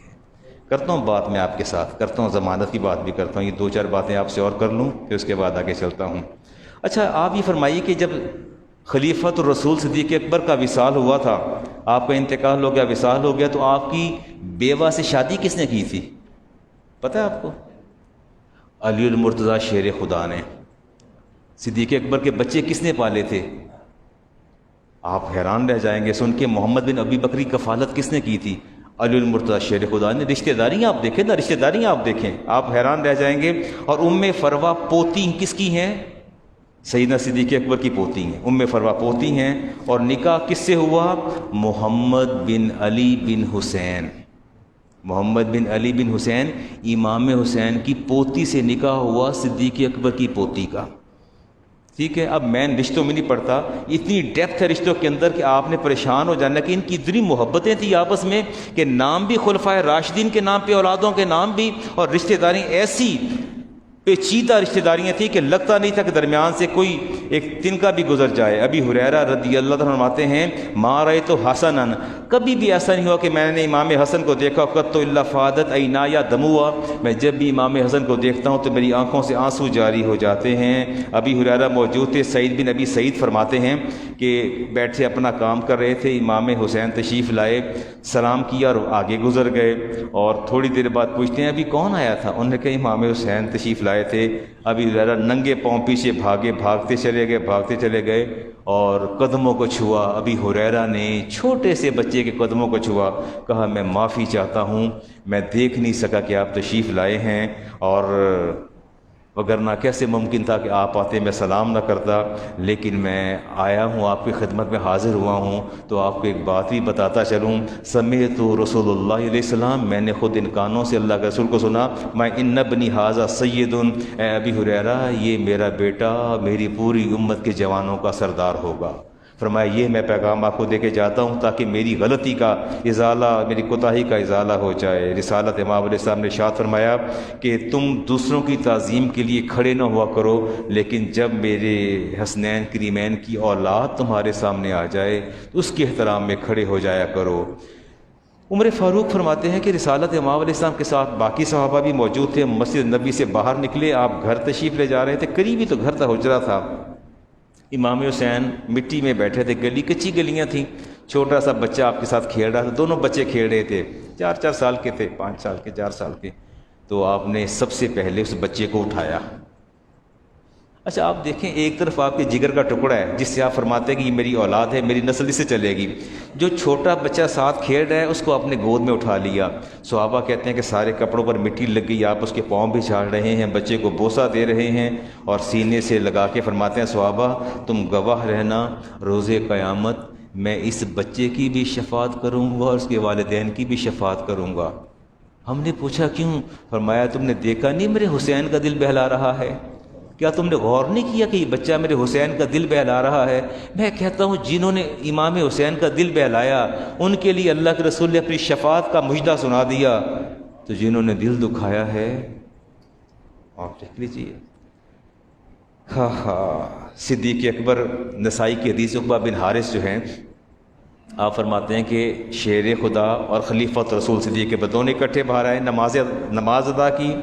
A: کرتا ہوں بات میں آپ کے ساتھ، کرتا ہوں ضمانت کی بات بھی کرتا ہوں. یہ 2-4 باتیں آپ سے اور کر لوں پھر اس کے بعد آگے چلتا ہوں. اچھا آپ یہ فرمائیے کہ جب خلیفۃ الرسول صدیق اکبر کا وصال ہوا تھا، آپ کا انتقال ہو گیا، وصال ہو گیا، تو آپ کی بیوہ سے شادی کس نے کی تھی پتہ ہے آپ کو؟ علی المرتضیٰ شیر خدا نے. صدیق اکبر کے بچے کس نے پالے تھے؟ آپ حیران رہ جائیں گے سن کے. محمد بن ابی بکر کی کفالت کس نے کی تھی؟ علی المرتضیٰ شیر خدا نے. رشتہ داریاں آپ دیکھیں نا، رشتہ داریاں آپ دیکھیں، آپ حیران رہ جائیں گے. اور فروہ پوتی کس کی ہیں؟ سیدنا صدیق اکبر کی پوتی ہیں. فروہ پوتی ہیں. اور نکاح کس سے ہوا؟ محمد بن علی بن حسین. محمد بن علی بن حسین امام حسین کی پوتی سے نکاح ہوا صدیق اکبر کی پوتی کا. ٹھیک ہے، اب میں رشتوں میں نہیں پڑھتا، اتنی ڈیپتھ ہے رشتوں کے اندر کہ آپ نے پریشان ہو جانا کہ ان کی اتنی محبتیں تھیں آپس میں کہ نام بھی خلفائے راشدین کے نام پہ، اولادوں کے نام بھی، اور رشتہ داری ایسی پیچیدہ رشتہ داریاں تھیں کہ لگتا نہیں تھا کہ درمیان سے کوئی ایک تنکا بھی گزر جائے. ابی ہریرہ رضی اللہ عنہ فرماتے ہیں ما رأیت حسنا، کبھی بھی ایسا نہیں ہوا کہ میں نے امام حسن کو دیکھا قط الا فادت عینایا دموع، میں جب بھی امام حسن کو دیکھتا ہوں تو میری آنکھوں سے آنسو جاری ہو جاتے ہیں. ابی ہریرہ موجود تھے. سعید بن ابی سعید فرماتے ہیں کہ بیٹھے اپنا کام کر رہے تھے، امام حسین تشریف لائے، سلام کیا اور آگے گزر گئے. اور تھوڑی دیر بعد پوچھتے ہیں ابھی کون آیا تھا؟ انہوں نے کہا امام حسین تشریف لائے تھے. ابھی ہریرہ ننگے پاؤں پیچھے بھاگتے چلے گئے اور قدموں کو چھوا. ابھی ہریرہ نے چھوٹے سے بچے کے قدموں کو چھوا، کہا میں معافی چاہتا ہوں، میں دیکھ نہیں سکا کہ آپ تشریف لائے ہیں، اور وگرنہ کیسے ممکن تھا کہ آپ آتے میں سلام نہ کرتا، لیکن میں آیا ہوں، آپ کی خدمت میں حاضر ہوا ہوں. تو آپ کو ایک بات بھی بتاتا چلوں، سمعت رسول اللہ علیہ السلام، میں نے خود ان کانوں سے اللہ کے رسول کو سنا، میں ان ابنی ھذا سید، اے ابی ہریرہ یہ میرا بیٹا میری پوری امت کے جوانوں کا سردار ہوگا. فرمایا یہ میں پیغام آپ کو دے کے جاتا ہوں تاکہ میری غلطی کا ازالہ، میری کوتاہی کا ازالہ ہو جائے. رسالت امام علیہ السلام نے ارشاد فرمایا کہ تم دوسروں کی تعظیم کے لیے کھڑے نہ ہوا کرو، لیکن جب میرے حسنین کریمین کی اولاد تمہارے سامنے آ جائے تو اس کے احترام میں کھڑے ہو جایا کرو. عمر فاروق فرماتے ہیں کہ رسالت امام علیہ السلام کے ساتھ باقی صحابہ بھی موجود تھے. مسجد نبی سے باہر نکلے، آپ گھر تشریف لے جا رہے تھے، قریبی تو گھر تھا، حجرہ تھا. امام حسین مٹی میں بیٹھے تھے، گلی کچی گلیاں تھیں، چھوٹا سا بچہ آپ کے ساتھ کھیل رہا تھا. دونوں بچے کھیل رہے تھے، 4 سال کے تھے، 5 سال کے، 4 سال کے. تو آپ نے سب سے پہلے اس بچے کو اٹھایا. اچھا آپ دیکھیں، ایک طرف آپ کے جگر کا ٹکڑا ہے جس سے آپ فرماتے ہیں کہ یہ میری اولاد ہے، میری نسل اس سے چلے گی. جو چھوٹا بچہ ساتھ کھیل رہا ہے اس کو اپنے گود میں اٹھا لیا. صحابہ کہتے ہیں کہ سارے کپڑوں پر مٹی لگ گئی، آپ اس کے پاؤں بھی جھاڑ رہے ہیں، بچے کو بوسہ دے رہے ہیں اور سینے سے لگا کے فرماتے ہیں صحابہ تم گواہ رہنا روز قیامت میں اس بچے کی بھی شفاعت کروں گا اور اس کے والدین کی بھی شفاعت کروں گا. ہم نے پوچھا کیوں؟ فرمایا تم نے دیکھا نہیں میرے حسین کا دل بہلا رہا ہے؟ کیا تم نے غور نہیں کیا کہ یہ بچہ میرے حسین کا دل بہلا رہا ہے؟ میں کہتا ہوں جنہوں نے امام حسین کا دل بہلایا ان کے لیے اللہ کے رسول نے اپنی شفاعت کا مژدہ سنا دیا، تو جنہوں نے دل دکھایا ہے آپ دیکھ لیجیے. صدیق اکبر، نسائی کی حدیث عقبہ بن حارث جو ہیں، آپ فرماتے ہیں کہ شیر خدا اور خلیفۃ رسول صدیق اکبر دونوں اکٹھے باہر آئے، نماز ادا کی.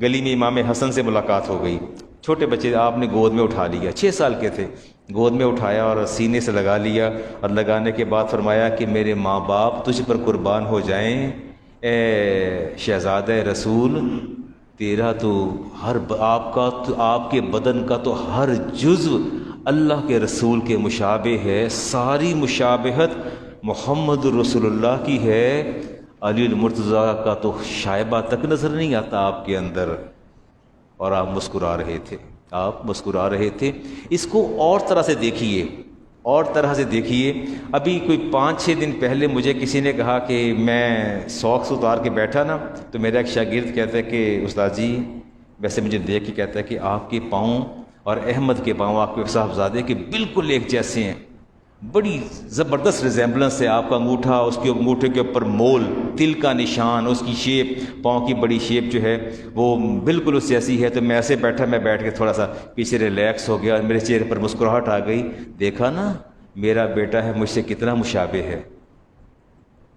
A: گلی میں امام حسن سے ملاقات ہو گئی. چھوٹے بچے آپ نے گود میں اٹھا لیا، 6 سال کے تھے، گود میں اٹھایا اور سینے سے لگا لیا، اور لگانے کے بعد فرمایا کہ میرے ماں باپ تجھ پر قربان ہو جائیں، اے شہزادہ رسول، تیرا تو آپ کے بدن کا تو ہر جزو اللہ کے رسول کے مشابہ ہے، ساری مشابہت محمد رسول اللہ کی ہے، علی المرتضیٰ کا تو شائبہ تک نظر نہیں آتا آپ کے اندر۔ اور آپ مسکرا رہے تھے، آپ مسکرا رہے تھے۔ اس کو اور طرح سے دیکھیے، اور طرح سے دیکھیے۔ ابھی کوئی 5-6 دن پہلے مجھے کسی نے کہا کہ میں ساکس اتار کے بیٹھا نا، تو میرا ایک شاگرد کہتا ہے کہ استاد جی، ویسے مجھے دیکھ کے کہتا ہے کہ آپ کے پاؤں اور احمد کے پاؤں، آپ کے صاحبزادے کے بالکل ایک جیسے ہیں، بڑی زبردست ریزیمبلنس ہے، آپ کا انگوٹھا، اس کے انگوٹھے کے اوپر مول، تل کا نشان، اس کی شیپ، پاؤں کی بڑی شیپ جو ہے وہ بالکل اس جیسی ہے۔ تو میں ایسے بیٹھا، میں بیٹھ کے تھوڑا سا پیچھے ریلیکس ہو گیا، میرے چہرے پر مسکراہٹ آ گئی، دیکھا نا میرا بیٹا ہے مجھ سے کتنا مشابہ ہے۔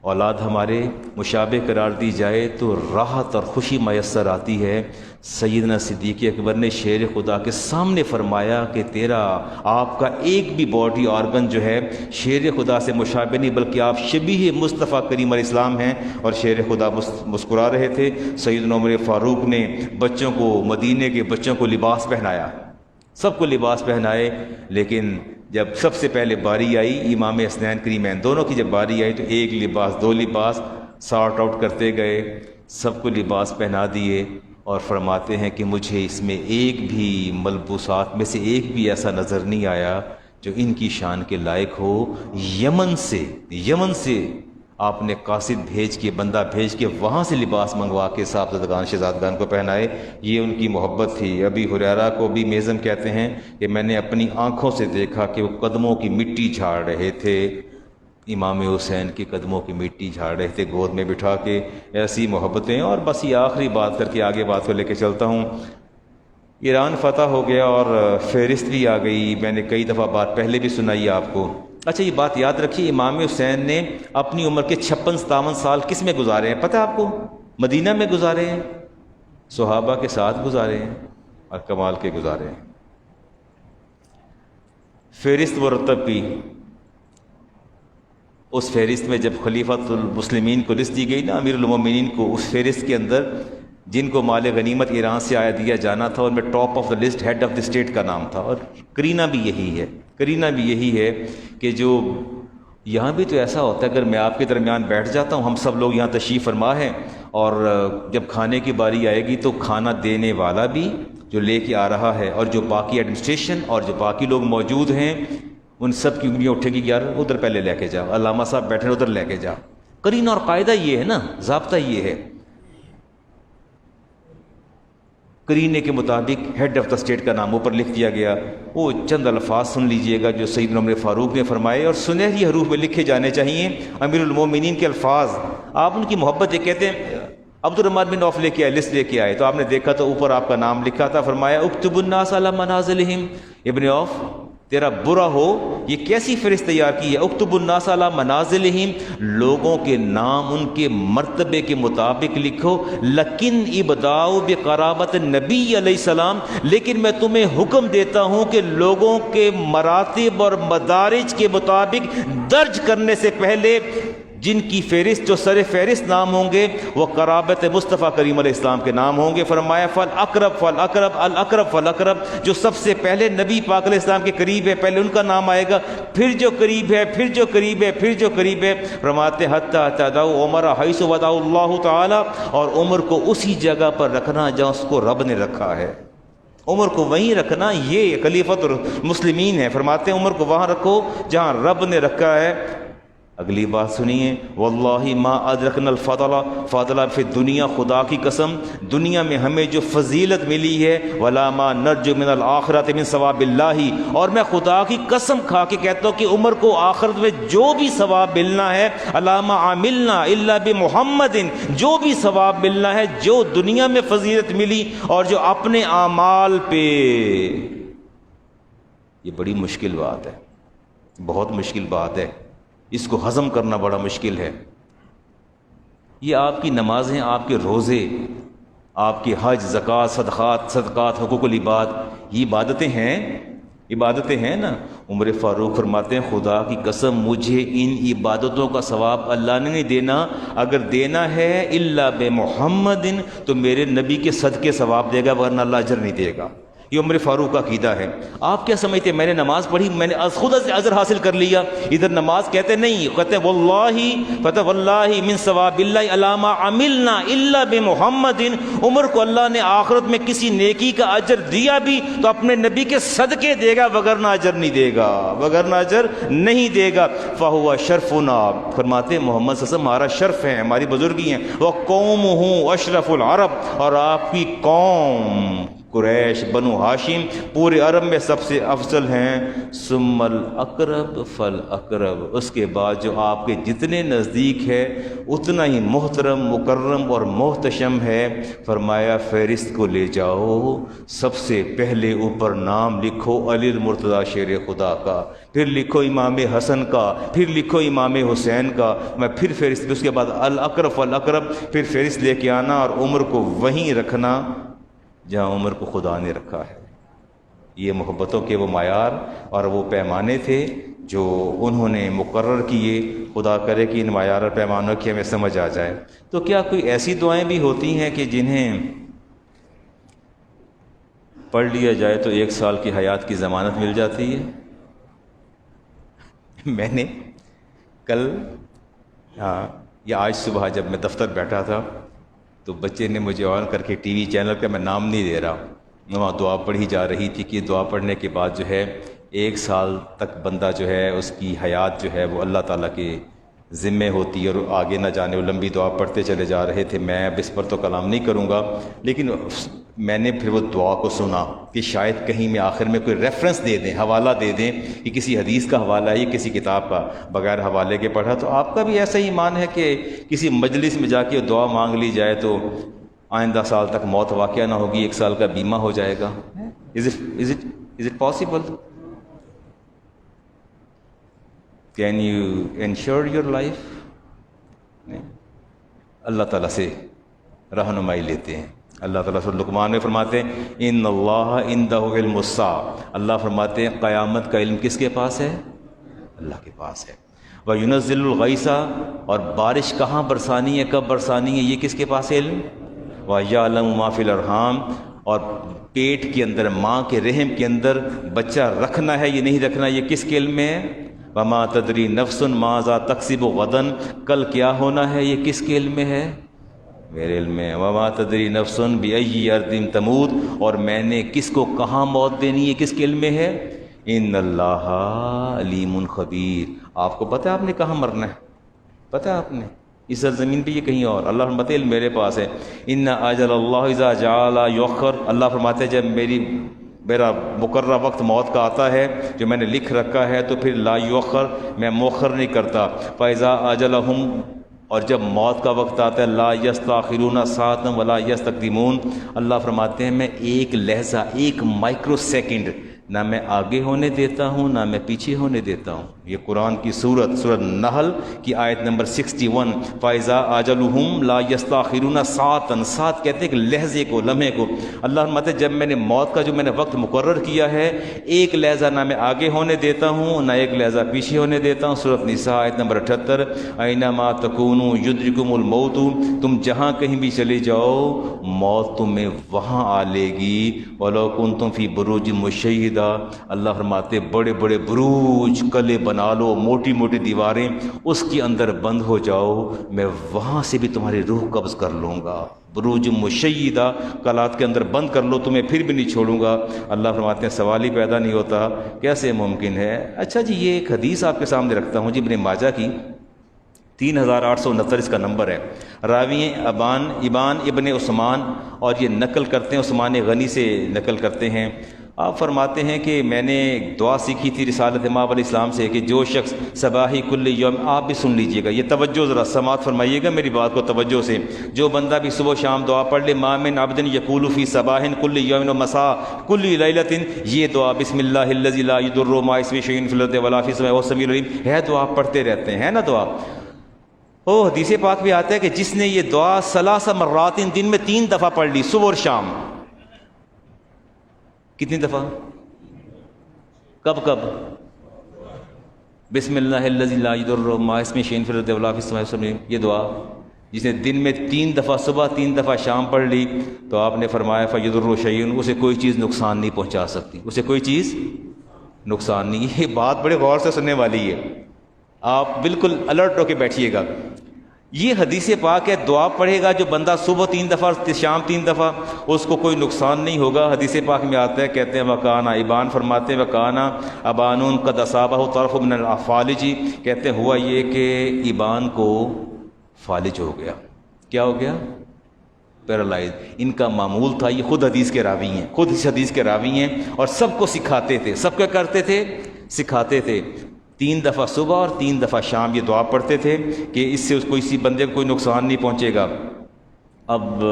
A: اولاد ہمارے مشابہ قرار دی جائے تو راحت اور خوشی میسر آتی ہے۔ سیدنا صدیق اکبر نے شیر خدا کے سامنے فرمایا کہ تیرا، آپ کا ایک بھی باڈی آرگن جو ہے شیر خدا سے مشابہ نہیں، بلکہ آپ شبیہ مصطفیٰ کریم علیہ السلام ہیں۔ اور شیر خدا مسکرا رہے تھے۔ سیدنا عمر فاروق نے بچوں کو، مدینے کے بچوں کو لباس پہنایا، سب کو لباس پہنائے، لیکن جب سب سے پہلے باری آئی امام حسنین کریمین دونوں کی، جب باری آئی تو ایک لباس، 2 لباس سارٹ آؤٹ کرتے گئے، سب کو لباس پہنا دیے، اور فرماتے ہیں کہ مجھے اس میں ایک بھی ملبوسات میں سے ایک بھی ایسا نظر نہیں آیا جو ان کی شان کے لائق ہو۔ یمن سے آپ نے قاصد بھیج کے، بندہ بھیج کے وہاں سے لباس منگوا کے صاحبزادگان شہزادگان کو پہنائے، یہ ان کی محبت تھی۔ ابی ہریرہ کو بھی میزم کہتے ہیں کہ میں نے اپنی آنکھوں سے دیکھا کہ وہ قدموں کی مٹی جھاڑ رہے تھے، امام حسین کی قدموں کی مٹی جھاڑ رہے تھے گود میں بٹھا کے۔ ایسی محبتیں۔ اور بس یہ آخری بات کر کے آگے بات کو لے کے چلتا ہوں۔ ایران فتح ہو گیا اور فہرست بھی آ گئی، میں نے کئی دفعہ بات پہلے بھی سنائی آپ کو۔ اچھا یہ بات یاد رکھیے، امام حسین نے اپنی عمر کے 56-57 سال کس میں گزارے ہیں پتہ آپ کو؟ مدینہ میں گزارے ہیں، صحابہ کے ساتھ گزارے ہیں، اور کمال کے گزارے ہیں۔ فہرست مرتب کی، اس فہرست میں جب خلیفۃ المسلمین کو لسٹ دی گئی نا، امیر المومنین کو، اس فہرست کے اندر جن کو مال غنیمت ایران سے آیا دیا جانا تھا، ان میں top of the list head of the state کا نام تھا۔ اور کرینہ بھی یہی ہے کہ جو یہاں بھی تو ایسا ہوتا ہے، اگر میں آپ کے درمیان بیٹھ جاتا ہوں، ہم سب لوگ یہاں تشریف فرما ہیں، اور جب کھانے کی باری آئے گی تو کھانا دینے والا بھی جو لے کے آ رہا ہے، اور جو باقی ایڈمنسٹریشن اور جو باقی لوگ موجود ہیں، ان سب کی انگلیاں اٹھے گی کہ یار ادھر پہلے لے کے جا، علامہ صاحب بیٹھے ادھر لے کے جا۔ کرینہ اور قاعدہ یہ ہے نا، ضابطہ یہ ہے۔ کرینے کے مطابق ہیڈ آف دا اسٹیٹ کا نام اوپر لکھ دیا گیا۔ وہ چند الفاظ سن لیجئے گا جو سیدنا عمر فاروق نے فرمائے، اور سنہری حروف میں لکھے جانے چاہیے۔ امیر المومنین کے الفاظ، آپ ان کی محبت یہ کہتے ہیں، عبد الرحمن بن عوف لے کے آئے، لسٹ لے کے آئے، تو آپ نے دیکھا تو اوپر آپ کا نام لکھا تھا، فرمایا اکتب الناس علی منازلہم۔ ابن عوف تیرا برا ہو، یہ کیسی فہرست تیار کی ہے؟ اکتب الناس علی منازلہم، لوگوں کے نام ان کے مرتبے کے مطابق لکھو، لیکن ابداؤ بقرابت نبی علیہ السلام، لیکن میں تمہیں حکم دیتا ہوں کہ لوگوں کے مراتب اور مدارج کے مطابق درج کرنے سے پہلے جن کی فہرست، جو سر فہرست نام ہوں گے، وہ قرابت مصطفیٰ کریم علیہ السلام کے نام ہوں گے۔ فرمایا فالاقرب فالاقرب، الاقرب فالاقرب، جو سب سے پہلے نبی پاک علیہ السلام کے قریب ہے پہلے ان کا نام آئے گا، پھر جو قریب ہے، پھر جو قریب ہے، پھر جو قریب ہے۔ فرماتے حتی تدعو عمر حیث وضع اللہ تعالی، اور عمر کو اسی جگہ پر رکھنا جہاں اس کو رب نے رکھا ہے، عمر کو وہیں رکھنا، یہ خلیفۃ المسلمین ہے۔ فرماتے ہیں عمر کو وہاں رکھو جہاں رب نے رکھا ہے۔ اگلی بات سنیے، واللہ ما ادرکنا الفضل، فضل فی دنیا، خدا کی قسم دنیا میں ہمیں جو فضیلت ملی ہے، ولا ما نرجو من الآخرۃ من ثواب اللہ، اور میں خدا کی قسم کھا کے کہتا ہوں کہ عمر کو آخرت میں جو بھی ثواب ملنا ہے، الا ما عملنا الا بمحمد، جو بھی ثواب ملنا ہے، جو دنیا میں فضیلت ملی اور جو اپنے اعمال پہ، یہ بڑی مشکل بات ہے، بہت مشکل بات ہے، اس کو ہضم کرنا بڑا مشکل ہے۔ یہ آپ کی نمازیں، آپ کے روزے، آپ کی حج، زکوٰۃ، صدقات، حقوق العباد، یہ عبادتیں ہیں نا. عمر فاروق فرماتے ہیں خدا کی قسم مجھے ان عبادتوں کا ثواب اللہ نے نہیں دینا، اگر دینا ہے الا بمحمد تو میرے نبی کے صدقے ثواب دے گا، ورنہ اللہ اجر نہیں دے گا. یہ عمر فاروق کا عقیدہ ہے. آپ کیا سمجھتے ہیں میں نے نماز پڑھی میں نے خود سے اجر حاصل کر لیا؟ ادھر نماز کہتے نہیں، کہتے واللہ من ثواب اللہ علی ما عملنا الا بمحمد. عمر کو اللہ نے آخرت میں کسی نیکی کا اجر دیا بھی تو اپنے نبی کے صدقے دے گا، وگرنہ اجر نہیں دے گا، وگرنہ اجر نہیں دے گا. فہو شرفنا، فرماتے ہیں محمد صلی اللہ علیہ وسلم ہمارا شرف ہے، ہماری بزرگی ہیں. وقومہ اشرف العرب، اور آپ کی قوم قریش بنو ہاشم پورے عرب میں سب سے افضل ہیں. ثم الاقرب فالاقرب، اس کے بعد جو آپ کے جتنے نزدیک ہے اتنا ہی محترم، مکرم اور محتشم ہے. فرمایا فہرست کو لے جاؤ، سب سے پہلے اوپر نام لکھو علی المرتضیٰ شیر خدا کا، پھر لکھو امام حسن کا، پھر لکھو امام حسین کا. میں پھر فہرست، اس کے بعد الاقرب فالاقرب، پھر فہرست لے کے آنا اور عمر کو وہیں رکھنا جہاں عمر کو خدا نے رکھا ہے. یہ محبتوں کے وہ معیار اور وہ پیمانے تھے جو انہوں نے مقرر کیے. خدا کرے کہ ان معیار اور پیمانوں کی ہمیں سمجھ آ جائے. تو کیا کوئی ایسی دعائیں بھی ہوتی ہیں کہ جنہیں پڑھ لیا جائے تو 1 سال کی حیات کی ضمانت مل جاتی ہے؟ میں نے کل یا آج صبح جب میں دفتر بیٹھا تھا تو بچے نے مجھے آن کر کے ٹی وی چینل کا، میں نام نہیں دے رہا، وہاں دعا پڑھی جا رہی تھی کہ دعا پڑھنے کے بعد جو ہے 1 سال تک بندہ جو ہے اس کی حیات جو ہے وہ اللہ تعالیٰ کے ذمے ہوتی ہے اور آگے نہ جانے. وہ لمبی دعا پڑھتے چلے جا رہے تھے. میں اب اس پر تو کلام نہیں کروں گا، لیکن میں نے پھر وہ دعا کو سنا کہ شاید کہیں میں آخر میں کوئی ریفرنس دے دیں، حوالہ دے دیں کہ کسی حدیث کا حوالہ ہے یا کسی کتاب کا. بغیر حوالے کے پڑھا. تو آپ کا بھی ایسا ہی ایمان ہے کہ کسی مجلس میں جا کے دعا مانگ لی جائے تو آئندہ سال تک موت واقعہ نہ ہوگی، 1 سال کا بیمہ ہو جائے گا؟ Is it possible? Can you ensure your life? اللہ تعالیٰ سے رہنمائی لیتے ہیں. اللہ تعالیٰ سورۃ لقمان میں فرماتے ہیں ان اللہ عندہ علم الساعہ، اللہ فرماتے ہیں قیامت کا علم کس کے پاس ہے؟ اللہ کے پاس ہے. وَيُنَزِّلُ الْغَيْثَ، اور بارش کہاں برسانی ہے، کب برسانی ہے، یہ کس کے پاس ہے علم. وَيَعْلَمُ مَا فِي الْأَرْحَامِ، اور پیٹ کے اندر، ماں کے رحم کے اندر بچہ رکھنا ہے یہ نہیں رکھنا یہ کس کے علم میں ہے. وَمَا تَدْرِي نَفْسٌ مَاذَا تَكْسِبُ غَدًا، کل کیا ہونا ہے یہ کس کے علم میں ہے؟ میرے علم میں. وَمَا تَدْرِي نَفْسٌ بِأَيِّ أَرْضٍ تَمُوتُ، اور میں نے کس کو کہاں موت دینی ہے کس کے علم میں ہے. ان اللہ علیم خبیر، آپ کو پتہ ہے آپ نے کہاں مرنا ہے؟ پتہ ہے آپ نے اس زمین پہ یہ کہیں اور. اللہ فرماتے ہیں علم میرے پاس ہے. ان اجل اللہ اذا جعل یؤخر، اللہ فرماتے ہیں جب میرا مقررہ وقت موت کا آتا ہے جو میں نے لکھ رکھا ہے تو پھر لا یؤخر، میں مؤخر نہیں کرتا. فاذا اجلہم، اور جب موت کا وقت آتا ہے لا یستاخرون ساعۃ ولا یستقدمون، اللہ فرماتے ہیں میں ایک لحظہ، ایک مائکرو سیکنڈ نہ میں آگے ہونے دیتا ہوں نہ میں پیچھے ہونے دیتا ہوں. یہ قرآن کی سورۃ نحل کی آیت نمبر 61. فَإِذَا أَجَلُهُمْ لَا يَسْتَأْخِرُونَ سَاعَةً، ساتھ کہتے ہیں کہ لحظے کو، لمحے کو. اللہ فرماتے ہیں جب میں نے موت کا جو میں نے وقت مقرر کیا ہے ایک لحظہ نہ میں آگے ہونے دیتا ہوں نہ ایک لحظہ پیچھے ہونے دیتا ہوں. سورۃ نساء آیت نمبر 78. أَيْنَمَا تَكُونُوا يُدْرِكُمُ الْمَوْتُ، تم جہاں کہیں بھی چلے جاؤ موت تمہیں وہاں آ لے گی. وَلَوْ كُنْتُمْ فِي بُرُوجٍ مُشَيَّدَةٍ، اللہ فرماتے بڑے بڑے بروج قلعے بنا لو، موٹی موٹی دیواریں، اس کے اندر بند ہو جاؤ، میں وہاں سے بھی تمہاری روح قبض کر لوں گا. بروج مشیدہ، قلعات کے اندر بند کر لو تمہیں پھر بھی نہیں چھوڑوں گا. اللہ فرماتے ہیں سوال ہی پیدا نہیں ہوتا کیسے ممکن ہے. اچھا جی یہ ایک حدیث آپ کے سامنے رکھتا ہوں جی، ابن ماجہ کی 3869 اس کا نمبر ہے. راوی ابان ابن عثمان، اور یہ نقل کرتے ہیں عثمان غنی سے نقل کرتے ہیں. آپ فرماتے ہیں کہ میں نے دعا سیکھی تھی رسالت امام علیہ السلام سے کہ جو شخص صباحی کل یوم، آپ بھی سن لیجئے گا، یہ توجہ ذرا سماعت فرمائیے گا میری بات کو توجہ سے. جو بندہ بھی صبح شام دعا پڑھ لے، ما من عبد یقول فی صباح کل یوم و مساء کل لیلۃ، یہ دعا بسم اللہ الذی لا یضر مع اسمہ شیء فی الارض ولا فی السماء وهو السمیع العلیم ہے، دعا پڑھتے رہتے ہیں، ہے نا دعا. وہ حدیث پاک بھی آتا ہے کہ جس نے یہ دعا ثلاث مرات دن میں 3 دفعہ پڑھ لی، صبح اور شام. کتنی دفعہ؟ کب کب؟ بسم اللہ الذی لا یضر مع اسمہ شیء فی الارض ولا فی السماء. یہ دعا جس نے دن میں 3 دفعہ صبح 3 دفعہ شام پڑھ لی تو آپ نے فرمایا فیضر شیء، اسے کوئی چیز نقصان نہیں پہنچا سکتی، اسے کوئی چیز نقصان نہیں. یہ بات بڑے غور سے سننے والی ہے، آپ بالکل الرٹ ہو کے بیٹھیے گا. یہ حدیث پاک ہے، دعا پڑھے گا جو بندہ صبح 3 دفعہ شام 3 دفعہ، اس کو کوئی نقصان نہیں ہوگا. حدیث پاک میں آتا ہے، کہتے ہیں وکانا ابان فرماتے ہیں وکانا ابانون قد اصابہ طرف من الفالج، کہتے ہیں ہوا یہ کہ ابان کو فالج ہو گیا. کیا ہو گیا؟ پیرالائز. ان کا معمول تھا، یہ خود حدیث کے راوی ہیں، خود اس حدیث کے راوی ہیں، اور سب کو سکھاتے تھے. سب کیا کرتے تھے؟ سکھاتے تھے. 3 دفعہ صبح اور 3 دفعہ شام یہ دعا پڑھتے تھے کہ اس سے کسی بندے کو کوئی نقصان نہیں پہنچے گا. اب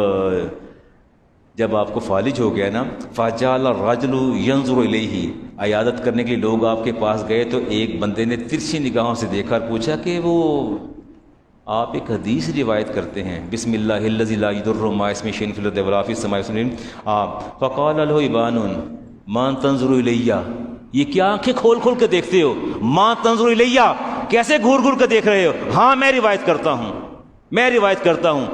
A: جب آپ کو فالج ہو گیا نا، فجعل الرجل ينظر الیہ، عیادت کرنے کے لیے لوگ آپ کے پاس گئے تو ایک بندے نے ترچھی نگاہوں سے دیکھا اور پوچھا کہ وہ آپ ایک حدیث روایت کرتے ہیں، بسم اللہ الذی لا یضر مع اسمہ شیء فی الارض ولا فی السماء. فقال له ابان ما تنظر الیہ، یہ کیا آنکھیں کھول کھول کے دیکھتے ہو؟ ما تنظر الیہ، کیسے گھور گھور کے دیکھ رہے ہو؟ ہاں میں روایت کرتا ہوں، میں روایت کرتا ہوں.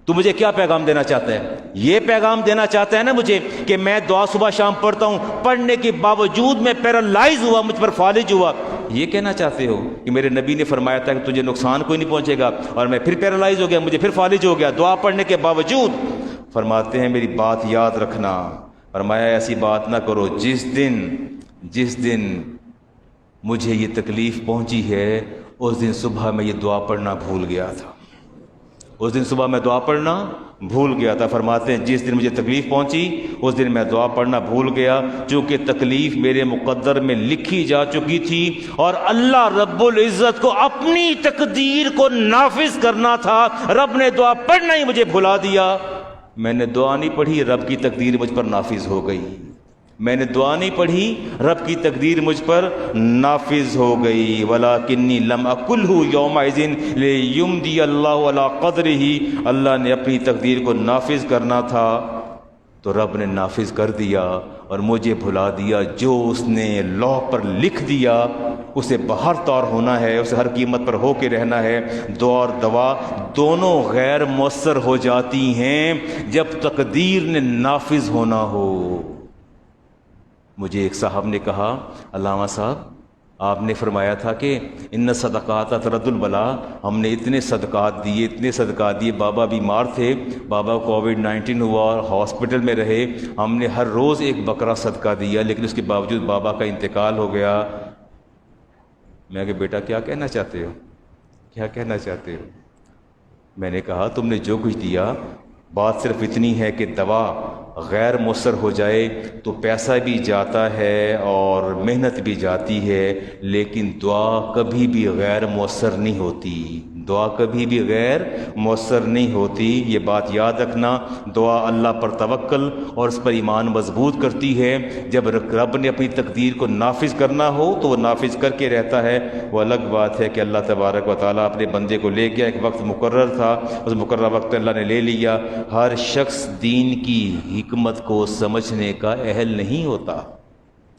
A: تو مجھے کیا پیغام دینا چاہتا ہے؟ یہ پیغام دینا چاہتا ہے نا مجھے کہ میں دعا صبح شام پڑھتا ہوں، پڑھنے کے باوجود میں پیرالائز ہوا، مجھ پر فالج ہوا. یہ کہنا چاہتے ہو کہ میرے نبی نے فرمایا تھا کہ تجھے نقصان کوئی نہیں پہنچے گا، اور میں پھر پیرالائز ہو گیا، مجھے پھر فالج ہو گیا دعا پڑھنے کے باوجود. فرماتے ہیں میری بات یاد رکھنا، فرمایا ایسی بات نہ کرو. جس دن مجھے یہ تکلیف پہنچی ہے اس دن صبح میں یہ دعا پڑھنا بھول گیا تھا، اس دن صبح میں دعا پڑھنا بھول گیا تھا. فرماتے ہیں جس دن مجھے تکلیف پہنچی اس دن میں دعا پڑھنا بھول گیا، چونکہ تکلیف میرے مقدر میں لکھی جا چکی تھی اور اللہ رب العزت کو اپنی تقدیر کو نافذ کرنا تھا. رب نے دعا پڑھنا ہی مجھے بھلا دیا. میں نے دعا نہیں پڑھی، رب کی تقدیر مجھ پر نافذ ہو گئی. میں نے دعا نہیں پڑھی، رب کی تقدیر مجھ پر نافذ ہو گئی. وَلَكِنِّي لَمْ أَقُلْهُ يَوْمَئِذٍ لِيُمْضِيَ اللَّهُ عَلَىٰ قَدْرِهِ، اللہ نے اپنی تقدیر کو نافذ کرنا تھا تو رب نے نافذ کر دیا اور مجھے بھلا دیا. جو اس نے لوح پر لکھ دیا اسے بہر طور ہونا ہے، اسے ہر قیمت پر ہو کے رہنا ہے. دعا اور دوا دونوں غیر مؤثر ہو جاتی ہیں جب تقدیر نے نافذ ہونا ہو. مجھے ایک صاحب نے کہا، علامہ صاحب آپ نے فرمایا تھا کہ ان صدقات ترد البلا، ہم نے اتنے صدقات دیے. بابا بیمار تھے، بابا کووڈ-19 ہوا اور ہاسپٹل میں رہے. ہم نے ہر روز ایک بکرا صدقہ دیا، لیکن اس کے باوجود بابا کا انتقال ہو گیا. میں کہ بیٹا کیا کہنا چاہتے ہو، کیا کہنا چاہتے ہو؟ میں نے کہا تم نے جو کچھ دیا، بات صرف اتنی ہے کہ دوا غیر مؤثر ہو جائے تو پیسہ بھی جاتا ہے اور محنت بھی جاتی ہے، لیکن دعا کبھی بھی غیر مؤثر نہیں ہوتی. دعا کبھی بھی غیر مؤثر نہیں ہوتی. یہ بات یاد رکھنا. دعا اللہ پر توکل اور اس پر ایمان مضبوط کرتی ہے. جب رب نے اپنی تقدیر کو نافذ کرنا ہو تو وہ نافذ کر کے رہتا ہے. وہ الگ بات ہے کہ اللہ تبارک و تعالیٰ اپنے بندے کو لے گیا، ایک وقت مقرر تھا، اس مقررہ وقت اللہ نے لے لیا. ہر شخص دین کی حکمت کو سمجھنے کا اہل نہیں ہوتا.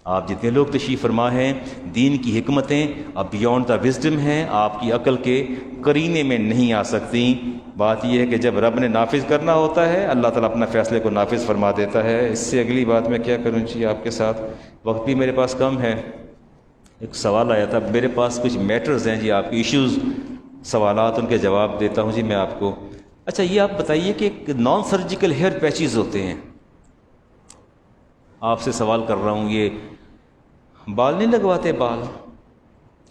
A: آپ جتنے لوگ تشریف فرما ہیں، دین کی حکمتیں اب بیونڈ دا وزڈم ہیں، آپ کی عقل کے قرینے میں نہیں آ سکتی. بات یہ ہے کہ جب رب نے نافذ کرنا ہوتا ہے اللہ تعالیٰ اپنا فیصلے کو نافذ فرما دیتا ہے. اس سے اگلی بات میں کیا کروں جی آپ کے ساتھ، وقت بھی میرے پاس کم ہے. ایک سوال آیا تھا میرے پاس، کچھ میٹرز ہیں جی، آپ کے ایشوز، سوالات، ان کے جواب دیتا ہوں جی میں آپ کو. اچھا یہ آپ بتائیے کہ نان سرجیکل ہیئر پیچز ہوتے ہیں، آپ سے سوال کر رہا ہوں، یہ بال نہیں لگواتے؟ بال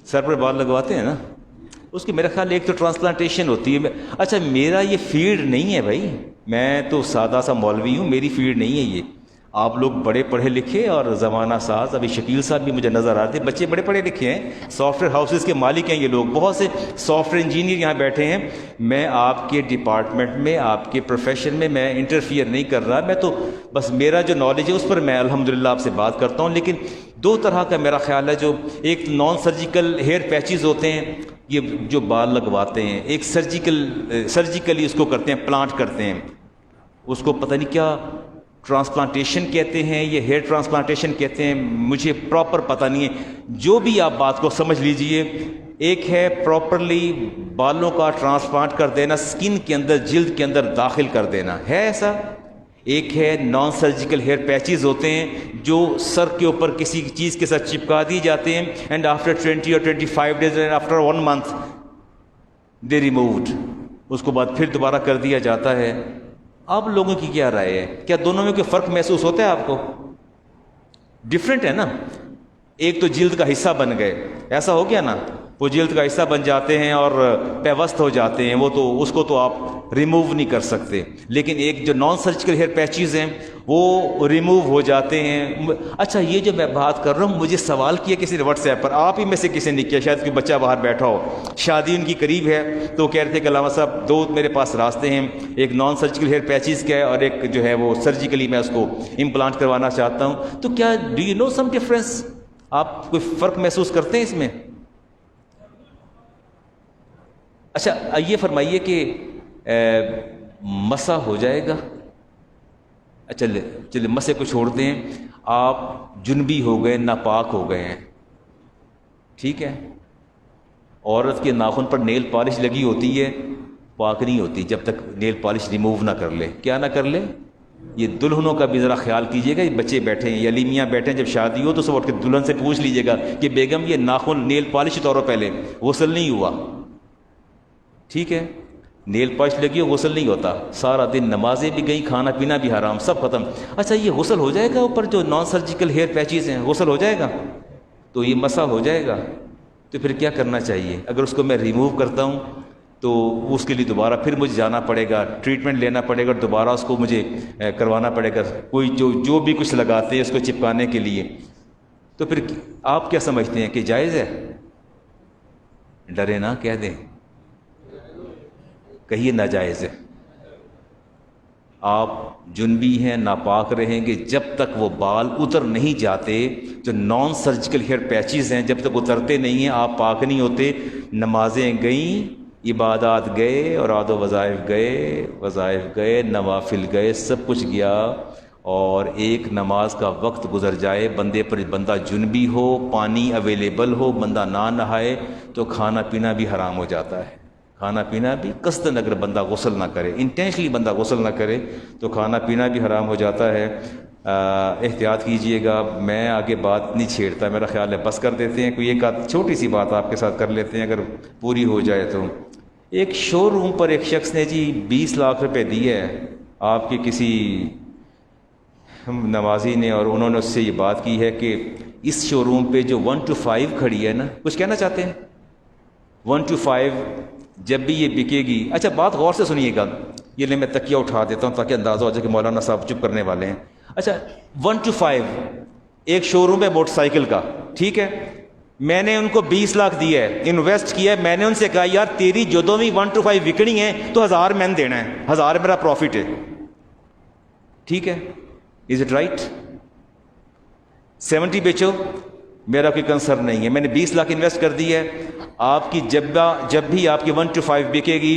A: سر پر بال لگواتے ہیں نا، اس کی میرا خیال ایک تو ٹرانسپلانٹیشن ہوتی ہے. اچھا میرا یہ فیلڈ نہیں ہے بھائی، میں تو سادہ سا مولوی ہوں، میری فیلڈ نہیں ہے یہ. آپ لوگ بڑے پڑھے لکھے اور زمانہ ساز، ابھی شکیل صاحب بھی مجھے نظر آتے، بچے بڑے پڑھے لکھے ہیں، سافٹ ویئر ہاؤسز کے مالک ہیں یہ لوگ، بہت سے سافٹ ویئر انجینئر یہاں بیٹھے ہیں. میں آپ کے ڈپارٹمنٹ میں، آپ کے پروفیشن میں میں انٹرفیئر نہیں کر رہا، میں تو بس میرا جو نالج ہے اس پر میں الحمدللہ آپ سے بات کرتا ہوں. لیکن دو طرح کا میرا خیال ہے، جو ایک نان سرجیکل ہیئر پیچز ہوتے ہیں، یہ جو بال لگواتے ہیں ایک سرجیکلی اس کو کرتے ہیں، پلانٹ کرتے ہیں، اس کو پتہ نہیں کیا ٹرانسپلانٹیشن کہتے ہیں، یہ ہیئر ٹرانسپلانٹیشن کہتے ہیں، مجھے پراپر پتہ نہیں ہے۔ جو بھی آپ بات کو سمجھ لیجئے، ایک ہے پراپرلی بالوں کا ٹرانسپلانٹ کر دینا، سکن کے اندر، جلد کے اندر داخل کر دینا ہے ایسا، ایک ہے نان سرجیکل ہیئر پیچز ہوتے ہیں جو سر کے اوپر کسی چیز کے ساتھ چپکا دی جاتے ہیں، اینڈ آفٹر 20 اور 25 days and after 1 month they removed, اس کو بعد پھر دوبارہ کر دیا جاتا ہے۔ آپ لوگوں کی کیا رائے ہے؟ کیا دونوں میں کوئی فرق محسوس ہوتا ہے آپ کو؟ ڈفرینٹ ہے نا، ایک تو جلد کا حصہ بن گئے، ایسا ہو گیا نا، وہ جلد کا حصہ بن جاتے ہیں اور پیوست ہو جاتے ہیں، وہ تو اس کو تو آپ ریموو نہیں کر سکتے، لیکن ایک جو نان سرجیکل ہیئر پیچز ہیں وہ ریموو ہو جاتے ہیں۔ اچھا یہ جو میں بات کر رہا ہوں، مجھے سوال کیا کسی نے واٹس ایپ پر، آپ ہی میں سے کسی نے کیا، شاید کوئی بچہ باہر بیٹھا ہو، شادی ان کی قریب ہے، تو کہہ رہے تھے کہ علامہ صاحب دو میرے پاس راستے ہیں، ایک نان سرجیکل ہیئر پیچز کا ہے اور ایک جو ہے وہ سرجیکلی میں اس کو امپلانٹ کروانا چاہتا ہوں، تو کیا do you know some difference? آپ کوئی فرق محسوس کرتے ہیں اس میں؟ اچھا یہ فرمائیے کہ مسح ہو جائے گا؟ چلے مسے کو چھوڑتے ہیں، آپ جنبی ہو گئے، ناپاک ہو گئے ہیں، ٹھیک ہے، عورت کے ناخن پر نیل پالش لگی ہوتی ہے، پاک نہیں ہوتی جب تک نیل پالش ریموو نہ کر لے۔ کیا نہ کر لے؟ یہ دلہنوں کا بھی ذرا خیال کیجئے گا، یہ بچے بیٹھے ہیں یا لیمیاں بیٹھے ہیں، جب شادی ہو تو سب اٹھ کے دلہن سے پوچھ لیجئے گا کہ بیگم یہ ناخن نیل پالش اتارو، پہلے غسل نہیں ہوا، ٹھیک ہے، نیل پالش لگی ہو غسل نہیں ہوتا، سارا دن نمازیں بھی گئیں، کھانا پینا بھی حرام، سب ختم۔ اچھا یہ غسل ہو جائے گا اوپر جو نان سرجیکل ہیئر پیچز ہیں، غسل ہو جائے گا؟ تو یہ مسح ہو جائے گا؟ تو پھر کیا کرنا چاہیے؟ اگر اس کو میں ریموو کرتا ہوں تو اس کے لیے دوبارہ پھر مجھے جانا پڑے گا، ٹریٹمنٹ لینا پڑے گا، دوبارہ اس کو مجھے کروانا پڑے گا، کوئی جو بھی کچھ لگاتے ہیں اس کو چپکانے کے لیے، تو پھر آپ کیا سمجھتے ہیں کہ جائز ہے؟ ڈرے نہ، کہہ دیں، کہیے ناجائز ہے۔ آپ جنبی ہیں، ناپاک رہیں گے جب تک وہ بال اتر نہیں جاتے، جو نان سرجیکل ہیئر پیچز ہیں جب تک اترتے نہیں ہیں آپ پاک نہیں ہوتے۔ نمازیں گئیں، عبادات گئے، اور عاد و وظائف گئے، نوافل گئے، سب کچھ گیا، اور ایک نماز کا وقت گزر جائے، بندہ جنبی ہو، پانی اویلیبل ہو، بندہ نہ نہائے، تو کھانا پینا بھی حرام ہو جاتا ہے۔ کھانا پینا بھی قصداً اگر بندہ غسل نہ کرے، انٹینشنلی بندہ غسل نہ کرے، تو کھانا پینا بھی حرام ہو جاتا ہے۔ احتیاط کیجئے گا۔ میں آگے بات نہیں چھیڑتا، میرا خیال ہے بس کر دیتے ہیں، کوئی ایک چھوٹی سی بات آپ کے ساتھ کر لیتے ہیں اگر پوری ہو جائے تو۔ ایک شو روم پر ایک شخص نے جی 20 لاکھ روپے دیے ہے آپ کے کسی نمازی نے، اور انہوں نے اس سے یہ بات کی ہے کہ اس شو روم پہ جو 1 to 5 کھڑی ہے نا، کچھ کہنا چاہتے ہیں؟ 1 to 5 جب بھی یہ بکے گی، اچھا بات غور سے سنیے گا، یہ لے میں تکیہ اٹھا دیتا ہوں تاکہ اندازہ ہو جائے کہ مولانا صاحب چپ کرنے والے ہیں۔ اچھا 1 to 5 ایک شو روم ہے موٹر سائیکل کا، ٹھیک ہے، میں نے ان کو 20 لاکھ دیا ہے، انویسٹ کیا ہے، میں نے ان سے کہا یار تیری جدوں بھی 1 to 5 وکڑی ہیں تو 1000 میں نے دینا ہے، 1000 میرا پروفٹ ہے، ٹھیک ہے، از اٹ رائٹ؟ 70 بیچو، میرا کوئی کنسرن نہیں ہے، میں نے 20 لاکھ انویسٹ کر دی ہے، آپ کی جب بھی آپ کی 1 to 5 بکے گی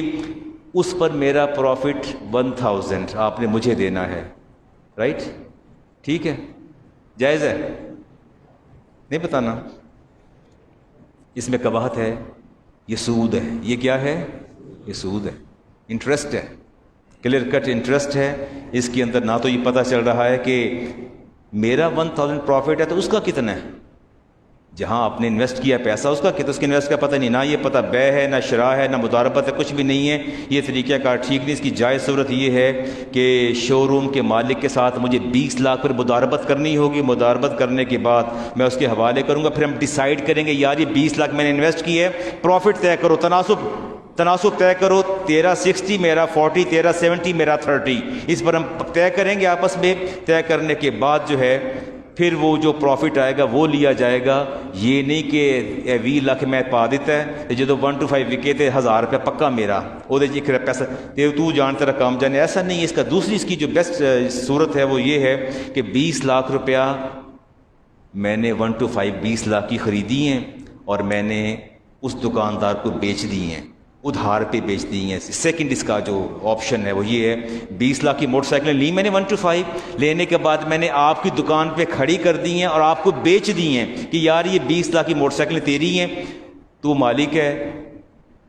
A: اس پر میرا پروفٹ 1000 آپ نے مجھے دینا ہے، رائٹ؟ ٹھیک ہے، جائز ہے؟ نہیں بتانا؟ اس میں قباحت ہے، یہ سود ہے، یہ کیا ہے؟ یہ سود ہے، انٹرسٹ ہے، کلیئر کٹ انٹرسٹ ہے اس کے اندر۔ نہ تو یہ پتہ چل رہا ہے کہ میرا 1000 پروفٹ ہے تو اس کا کتنا ہے، جہاں آپ نے انویسٹ کیا پیسہ اس کا کتنا، اس کے انویسٹ کا پتہ نہیں، نہ یہ پتہ بے ہے، نہ شراء ہے، نہ مضاربت ہے، کچھ بھی نہیں ہے۔ یہ طریقہ کار ٹھیک نہیں۔ اس کی جائز صورت یہ ہے کہ شو روم کے مالک کے ساتھ مجھے 20 لاکھ پر مضاربت کرنی ہوگی، مضاربت کرنے کے بعد میں اس کے حوالے کروں گا، پھر ہم ڈیسائیڈ کریں گے یار یہ 20 لاکھ میں نے انویسٹ کی ہے، پروفٹ طے کرو، تناسب طے کرو، تیرا 60 میرا 40، تیرا 70 میرا 30، اس پر ہم طے کریں گے آپس میں۔ طے کرنے کے بعد جو ہے پھر وہ جو پروفٹ آئے گا وہ لیا جائے گا، یہ نہیں کہ 20 لاکھ میں پا دیتا ہے جدو 1 to 5 وکے تھے 1000 روپے پکا میرا، وہ جی پیسہ تو جان تیرا کام جانے، ایسا نہیں ہے۔ اس کا دوسری اس کی جو بیسٹ صورت ہے وہ یہ ہے کہ 20 لاکھ روپیہ میں نے 1 to 5 20 لاکھ کی خریدی ہیں، اور میں نے اس دکاندار کو بیچ دی ہیں، ادھار پہ بیچ دی ہیں۔ سیکنڈ اس کا جو آپشن ہے وہ یہ ہے، 20 لاکھ کی موٹر سائیکلیں لی میں نے 1-5، لینے کے بعد میں نے آپ کی دکان پہ کھڑی کر دی ہیں اور آپ کو بیچ دی ہیں کہ یار یہ 20 لاکھ کی موٹر سائیکلیں تیری ہیں، تو مالک ہے،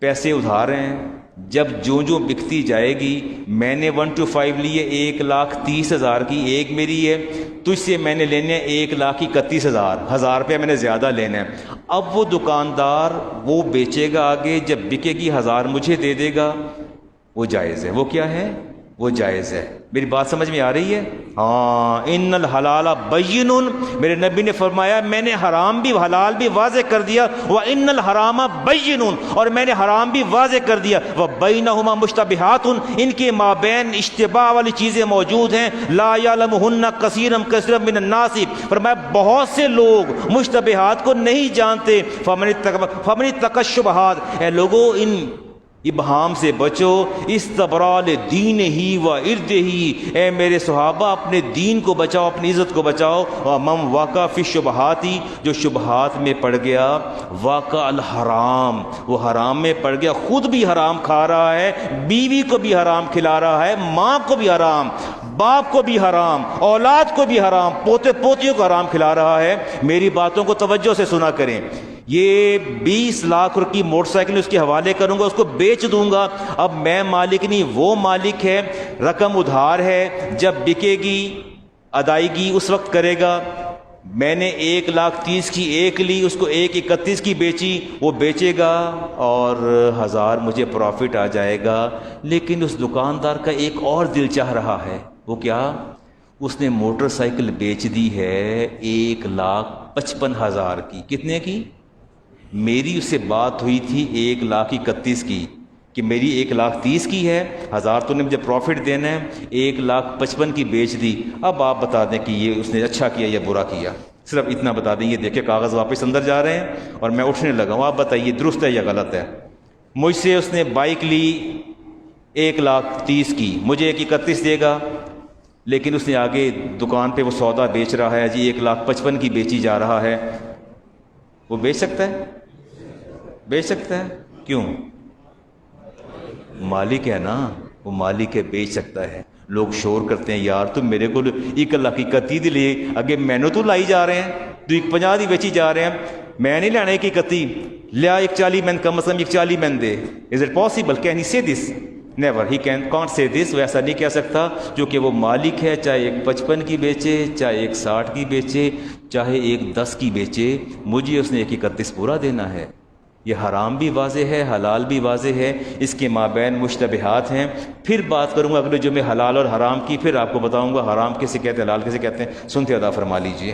A: پیسے ادھار ہیں، جب جو بکتی جائے گی، میں نے 1-5 لیے 1,30,000 کی، ایک میری ہے، تجھ سے میں نے لینے 1,31,000، 1,000 روپیہ میں نے زیادہ لینا ہے۔ اب وہ دکاندار وہ بیچے گا آگے، جب بکے گی 1,000 مجھے دے دے گا، وہ جائز ہے۔ وہ کیا ہے؟ وہ جائز ہے۔ میری بات سمجھ میں آ رہی ہے؟ ہاں، ان الحلال بین، میرے نبی نے فرمایا میں نے حرام بھی حلال بھی واضح کر دیا، وان الحرام بین، اور میں نے حرام بھی واضح کر دیا، وبینہما مشتبہات، ان کے مابین اشتباہ والی چیزیں موجود ہیں، لا یعلمہن کثیر من الناس، فرمایا بہت سے لوگ مشتبہات کو نہیں جانتے، فمن اتقى الشبہات، اے لوگو ان ابہام سے بچو، استبرا لدین ہی و ارد ہی، اے میرے صحابہ اپنے دین کو بچاؤ، اپنی عزت کو بچاؤ، ومن واقع فی الشبہات، جو شبہات میں پڑ گیا، واقع الحرام، وہ حرام میں پڑ گیا، خود بھی حرام کھا رہا ہے، بیوی کو بھی حرام کھلا رہا ہے، ماں کو بھی حرام، باپ کو بھی حرام، اولاد کو بھی حرام، پوتے پوتیوں کو حرام کھلا رہا ہے۔ میری باتوں کو توجہ سے سنا کریں، یہ 20 لاکھ کی موٹر سائیکل اس کے حوالے کروں گا، اس کو بیچ دوں گا، اب میں مالک نہیں، وہ مالک ہے، رقم ادھار ہے، جب بکے گی ادائیگی اس وقت کرے گا۔ میں نے 1,30,000 کی ایک لی، اس کو 1,31,000 کی بیچی، وہ بیچے گا اور 1,000 مجھے پروفٹ آ جائے گا۔ لیکن اس دکاندار کا ایک اور دل چاہ رہا ہے، وہ کیا؟ اس نے موٹر سائیکل بیچ دی ہے 1,55,000 کی۔ کتنے کی؟ میری اس سے بات ہوئی تھی 1,31,000 کی، کہ میری 1,30,000 کی ہے، 1,000 تو نے مجھے پروفٹ دینا ہے، 1,55,000 کی بیچ دی۔ اب آپ بتا دیں کہ یہ اس نے اچھا کیا یا برا کیا، صرف اتنا بتا دیں۔ یہ دیکھیں کاغذ واپس اندر جا رہے ہیں اور میں اٹھنے لگا ہوں، آپ بتائیے درست ہے یا غلط ہے؟ مجھ سے اس نے بائک لی 1,30,000 کی، مجھے 1,31,000 دے گا، لیکن اس نے آگے دکان پہ وہ سودا بیچ رہا ہے جی 1,55,000 کی بیچی جا رہا ہے، وہ بیچ سکتا ہے؟ بیچ سکتا ہے؟ کیوں؟ مالک ہے نا، وہ مالک ہے، بیچ سکتا ہے۔ لوگ شور کرتے ہیں یار تم میرے کو 1,31,000 لے، اگے مینو تو لائی جا رہے ہیں، تو 1,50,000 دی بیچی جا رہے ہیں، میں نہیں لینا 1,31,000 لیا، 1,40,000 میں کم از کم 1,40,000 میں دے۔ Is it possible? Can he say this? Never, he can't say دس۔ وہ ایسا نہیں کہہ سکتا، جو کہ وہ مالک ہے، چاہے 1,55,000 کی بیچے، چاہے 1,60,000 کی بیچے، چاہے 1,10,000 کی بیچے، مجھے اس نے 1,31,000 پورا دینا ہے۔ یہ حرام بھی واضح ہے، حلال بھی واضح ہے، اس کے مابین مشتبہات ہیں۔ پھر بات کروں گا اگلے جمعے حلال اور حرام کی، پھر آپ کو بتاؤں گا حرام کسے کہتے ہیں، حلال کسے کہتے ہیں۔ سنتے ادا فرما لیجئے۔